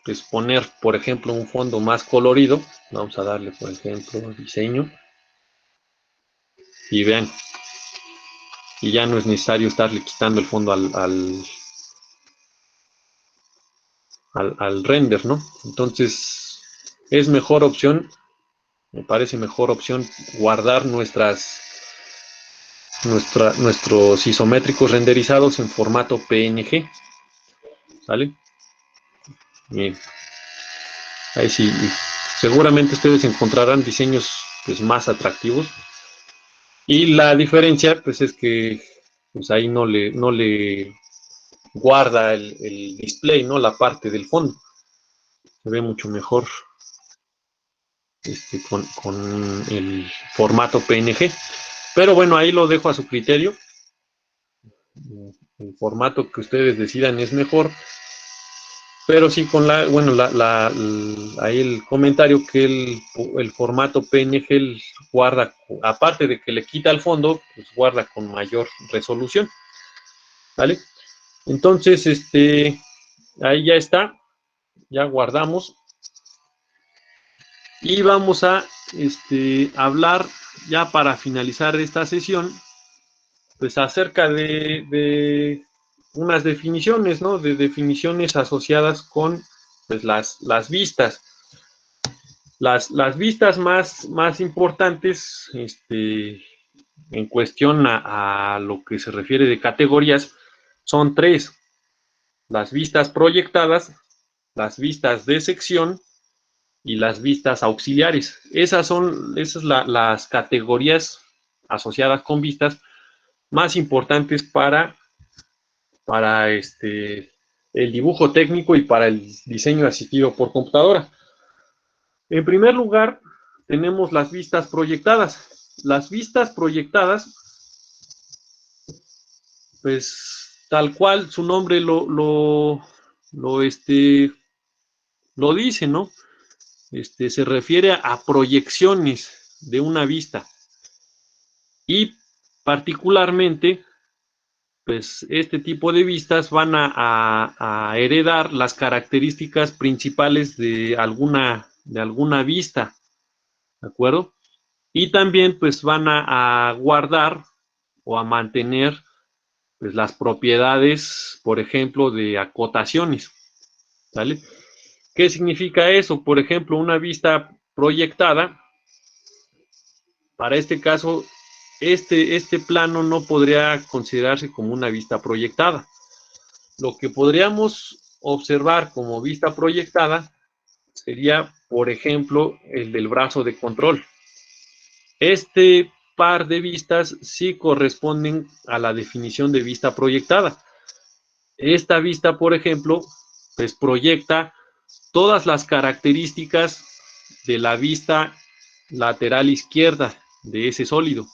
pues poner, por ejemplo, un fondo más colorido. Vamos a darle, por ejemplo, diseño. Y vean, y ya no es necesario estarle quitando el fondo al render, ¿no? Entonces, es mejor opción, me parece mejor opción guardar nuestros isométricos renderizados en formato PNG, ¿vale? Bien. Ahí sí, seguramente ustedes encontrarán diseños pues más atractivos, y la diferencia pues es que pues ahí no le guarda el display, ¿no?, la parte del fondo. Se ve mucho mejor con el formato PNG. Pero bueno, ahí lo dejo a su criterio. El formato que ustedes decidan es mejor. Pero sí con ahí el comentario que el formato PNG guarda, aparte de que le quita el fondo, pues guarda con mayor resolución, ¿vale? Entonces, ahí ya está, ya guardamos. Y vamos a hablar ya para finalizar esta sesión, pues acerca de unas definiciones, ¿no? De definiciones asociadas con pues, las vistas. Las vistas más importantes en cuestión a lo que se refiere de categorías son tres: las vistas proyectadas, las vistas de sección y las vistas auxiliares. Esas son las categorías asociadas con vistas más importantes para el dibujo técnico y para el diseño asistido por computadora. En primer lugar, tenemos las vistas proyectadas. Las vistas proyectadas, pues tal cual su nombre lo dice, ¿no? Se refiere a proyecciones de una vista, y particularmente pues este tipo de vistas van a heredar las características principales de alguna vista, ¿de acuerdo? Y también pues van a guardar o a mantener pues las propiedades, por ejemplo, de acotaciones, ¿vale? ¿Qué significa eso? Por ejemplo, una vista proyectada, para este caso, este plano no podría considerarse como una vista proyectada. Lo que podríamos observar como vista proyectada sería, por ejemplo, el del brazo de control. Este par de vistas sí corresponden a la definición de vista proyectada. Esta vista, por ejemplo, pues proyecta todas las características de la vista lateral izquierda de ese sólido,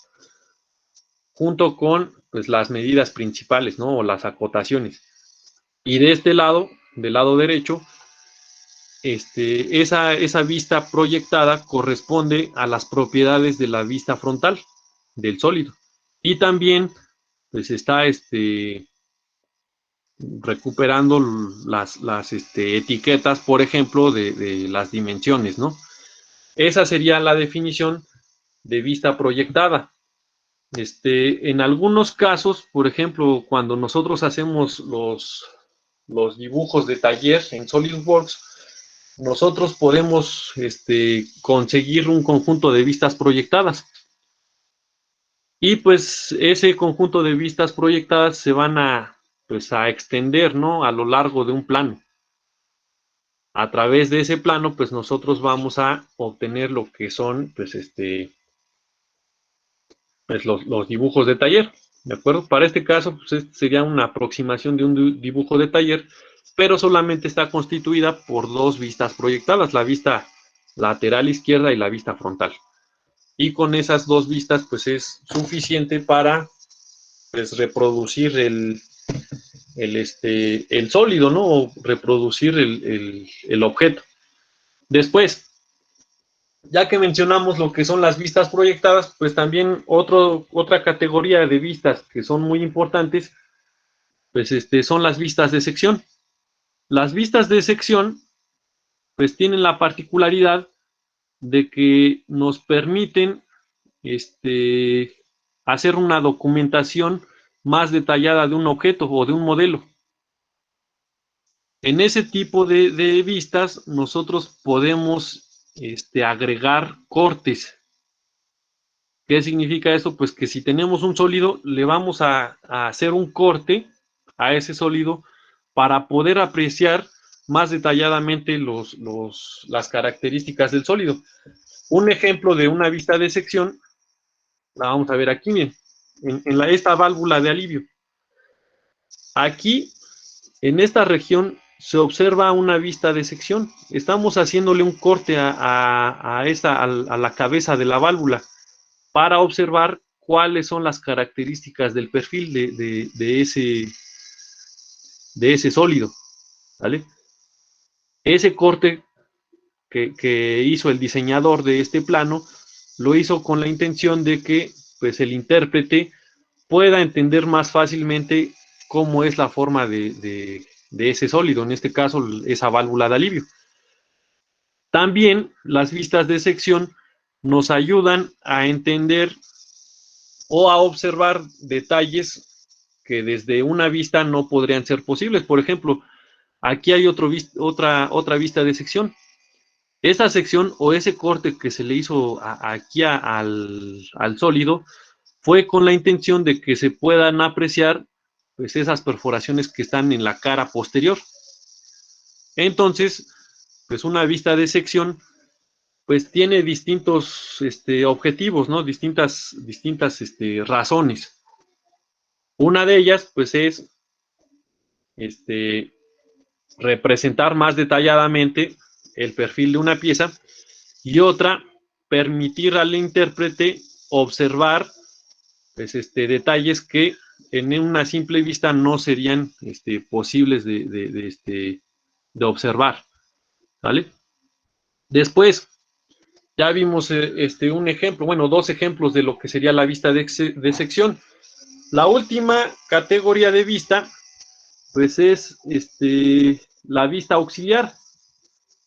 junto con pues, las medidas principales, ¿no?, o las acotaciones. Y de este lado, del lado derecho, esa vista proyectada corresponde a las propiedades de la vista frontal del sólido. Y también pues está recuperando las etiquetas, por ejemplo, de las dimensiones, ¿no? Esa sería la definición de vista proyectada. En algunos casos, por ejemplo, cuando nosotros hacemos los dibujos de taller en SolidWorks, nosotros podemos conseguir un conjunto de vistas proyectadas. Y pues ese conjunto de vistas proyectadas se van a extender, ¿no?, a lo largo de un plano. A través de ese plano, pues nosotros vamos a obtener lo que son, pues pues, los dibujos de taller, ¿de acuerdo? Para este caso, pues este sería una aproximación de un dibujo de taller, pero solamente está constituida por dos vistas proyectadas, la vista lateral izquierda y la vista frontal. Y con esas dos vistas, pues es suficiente para, pues, reproducir el sólido, ¿no? O reproducir el objeto. Después, ya que mencionamos lo que son las vistas proyectadas, pues también otra categoría de vistas que son muy importantes, pues son las vistas de sección. Las vistas de sección, pues tienen la particularidad de que nos permiten hacer una documentación más detallada de un objeto o de un modelo. En ese tipo de vistas, nosotros podemos agregar cortes. ¿Qué significa esto? Pues que si tenemos un sólido, le vamos a hacer un corte a ese sólido para poder apreciar más detalladamente las características del sólido. Un ejemplo de una vista de sección, la vamos a ver aquí, bien, en esta válvula de alivio. Aquí, en esta región, se observa una vista de sección. Estamos haciéndole un corte a la cabeza de la válvula para observar cuáles son las características del perfil de ese sólido, ¿vale? Ese corte que hizo el diseñador de este plano lo hizo con la intención de que, pues, el intérprete pueda entender más fácilmente cómo es la forma de ese sólido, en este caso esa válvula de alivio. También las vistas de sección nos ayudan a entender o a observar detalles que desde una vista no podrían ser posibles. Por ejemplo, aquí hay otra vista de sección. Esa sección o ese corte que se le hizo aquí al sólido fue con la intención de que se puedan apreciar, pues, esas perforaciones que están en la cara posterior. Entonces, pues una vista de sección, pues tiene distintos objetivos, ¿no? Distintas razones. Una de ellas, pues, es representar más detalladamente el perfil de una pieza, y otra, permitir al intérprete observar, pues, detalles que en una simple vista no serían posibles de observar, ¿vale? Después, ya vimos un ejemplo, bueno, dos ejemplos de lo que sería la vista de sección. La última categoría de vista, pues, es la vista auxiliar.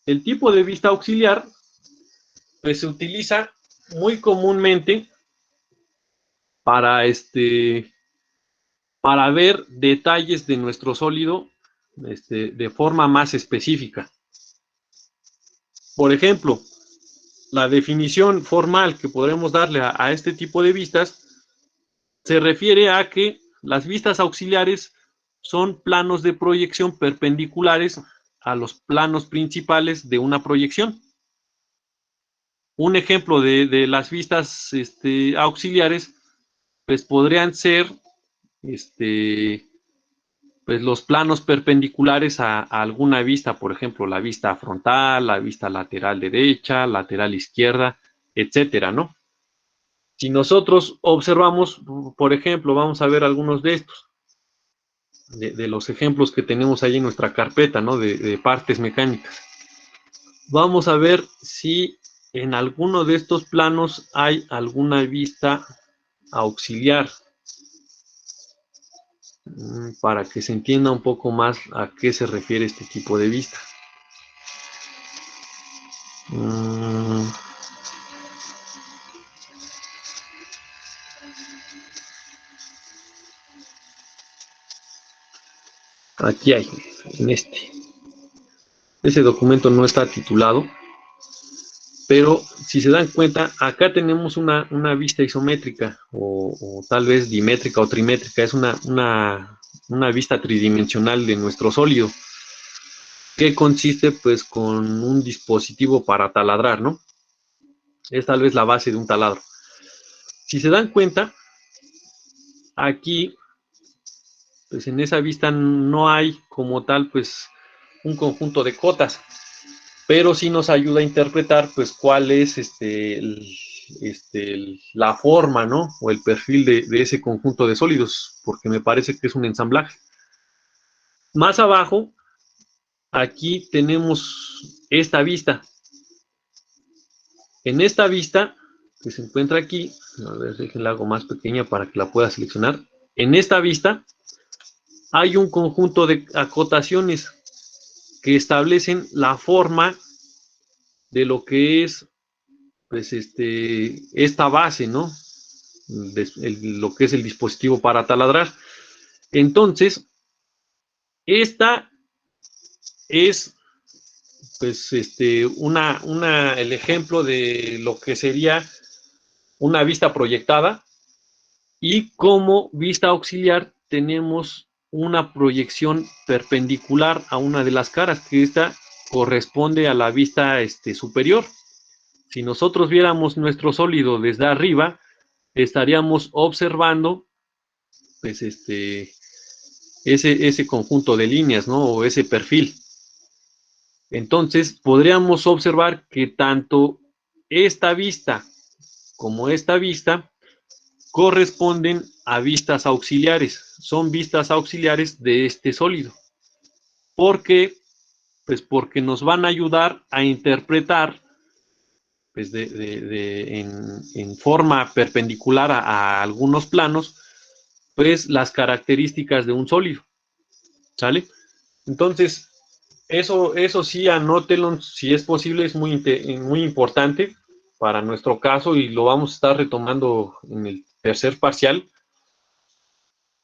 El tipo de vista auxiliar, pues, se utiliza muy comúnmente para para ver detalles de nuestro sólido de forma más específica. Por ejemplo, la definición formal que podremos darle a este tipo de vistas se refiere a que las vistas auxiliares son planos de proyección perpendiculares a los planos principales de una proyección. Un ejemplo de las vistas auxiliares, pues podrían ser pues los planos perpendiculares a alguna vista, por ejemplo, la vista frontal, la vista lateral derecha, lateral izquierda, etcétera, ¿no? Si nosotros observamos, por ejemplo, vamos a ver algunos de estos, de los ejemplos que tenemos ahí en nuestra carpeta, ¿no? De partes mecánicas. Vamos a ver si en alguno de estos planos hay alguna vista auxiliar, para que se entienda un poco más a qué se refiere este tipo de vista. Aquí hay, en ese documento no está titulado, pero si se dan cuenta, acá tenemos una vista isométrica o tal vez dimétrica o trimétrica. Es una vista tridimensional de nuestro sólido, que consiste, pues, con un dispositivo para taladrar, ¿no? Es tal vez la base de un taladro. Si se dan cuenta, aquí, pues en esa vista no hay como tal, pues, un conjunto de cotas, pero sí nos ayuda a interpretar, pues, cuál es la forma, ¿no? O el perfil de ese conjunto de sólidos, porque me parece que es un ensamblaje. Más abajo, aquí tenemos esta vista. En esta vista, que se encuentra aquí, a ver, déjenla hago más pequeña para que la pueda seleccionar. En esta vista hay un conjunto de acotaciones que establecen la forma de lo que es, pues, esta base, ¿no? Lo que es el dispositivo para taladrar. Entonces, esta es, pues, el ejemplo de lo que sería una vista proyectada, y como vista auxiliar tenemos una proyección perpendicular a una de las caras, que esta corresponde a la vista superior. Si nosotros viéramos nuestro sólido desde arriba, estaríamos observando, pues, ese conjunto de líneas, ¿no? O ese perfil. Entonces, podríamos observar que tanto esta vista como esta vista corresponden a vistas auxiliares. Son vistas auxiliares de este sólido. ¿Por qué? Pues porque nos van a ayudar a interpretar, pues, en forma perpendicular a algunos planos, pues, las características de un sólido. ¿Sale? Entonces, eso sí, anótenlo si es posible, es muy importante para nuestro caso, y lo vamos a estar retomando en el tercer parcial,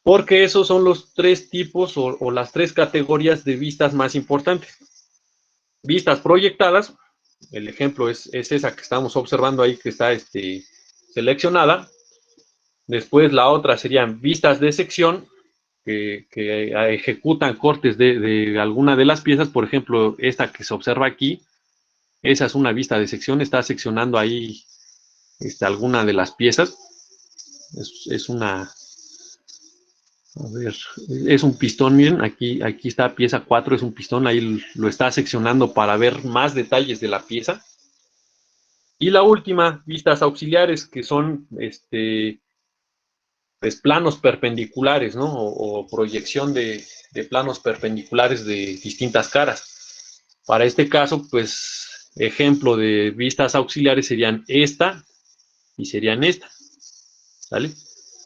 porque esos son los tres tipos o las tres categorías de vistas más importantes. Vistas proyectadas, el ejemplo es esa que estamos observando ahí, que está seleccionada. Después la otra serían vistas de sección, que ejecutan cortes de alguna de las piezas. Por ejemplo, esta que se observa aquí, esa es una vista de sección, está seccionando ahí alguna de las piezas. Es una, a ver, es un pistón, miren, aquí está pieza 4, es un pistón, ahí lo está seccionando para ver más detalles de la pieza. Y la última, vistas auxiliares, que son pues, planos perpendiculares, ¿no? O proyección de planos perpendiculares de distintas caras. Para este caso, pues, ejemplo de vistas auxiliares serían esta y serían esta, ¿vale?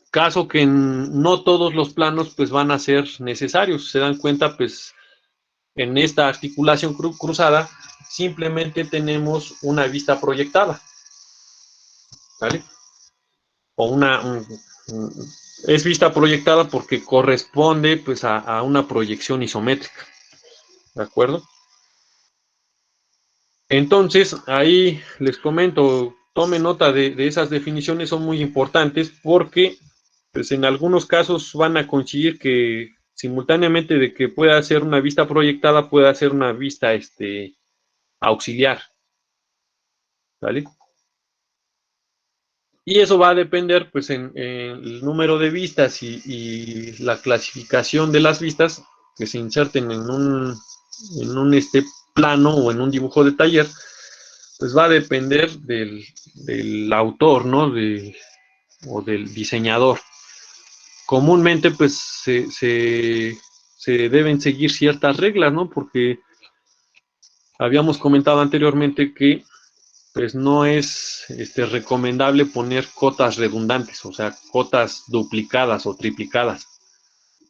Caso que no todos los planos, pues, van a ser necesarios. Se dan cuenta, pues, en esta articulación cruzada simplemente tenemos una vista proyectada, ¿vale? O es vista proyectada porque corresponde, pues, a una proyección isométrica, ¿de acuerdo? Entonces, ahí les comento, tomen nota de esas definiciones, son muy importantes, porque, pues, en algunos casos van a coincidir que simultáneamente de que pueda ser una vista proyectada, pueda ser una vista auxiliar, ¿vale? Y eso va a depender, pues, en el número de vistas y la clasificación de las vistas que se inserten en un plano o en un dibujo de taller. Pues va a depender del autor, ¿no? O del diseñador. Comúnmente, pues, se deben seguir ciertas reglas, ¿no? Porque habíamos comentado anteriormente que, pues, no es recomendable poner cotas redundantes, o sea, cotas duplicadas o triplicadas,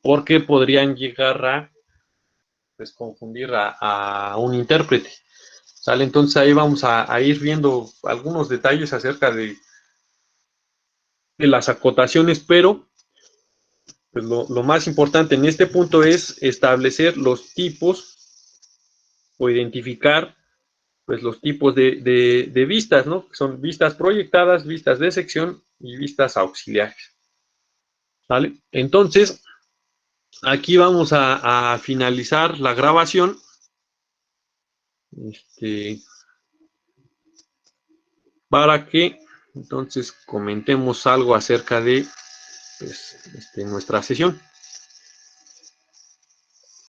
porque podrían llegar a, pues, confundir a un intérprete. ¿Sale? Entonces ahí vamos a ir viendo algunos detalles acerca de las acotaciones, pero, pues, lo más importante en este punto es establecer los tipos o identificar, pues, los tipos de vistas, ¿no? Que son vistas proyectadas, vistas de sección y vistas auxiliares. ¿Vale? Entonces, aquí vamos a finalizar la grabación. Para que Entonces comentemos algo acerca de pues, nuestra sesión.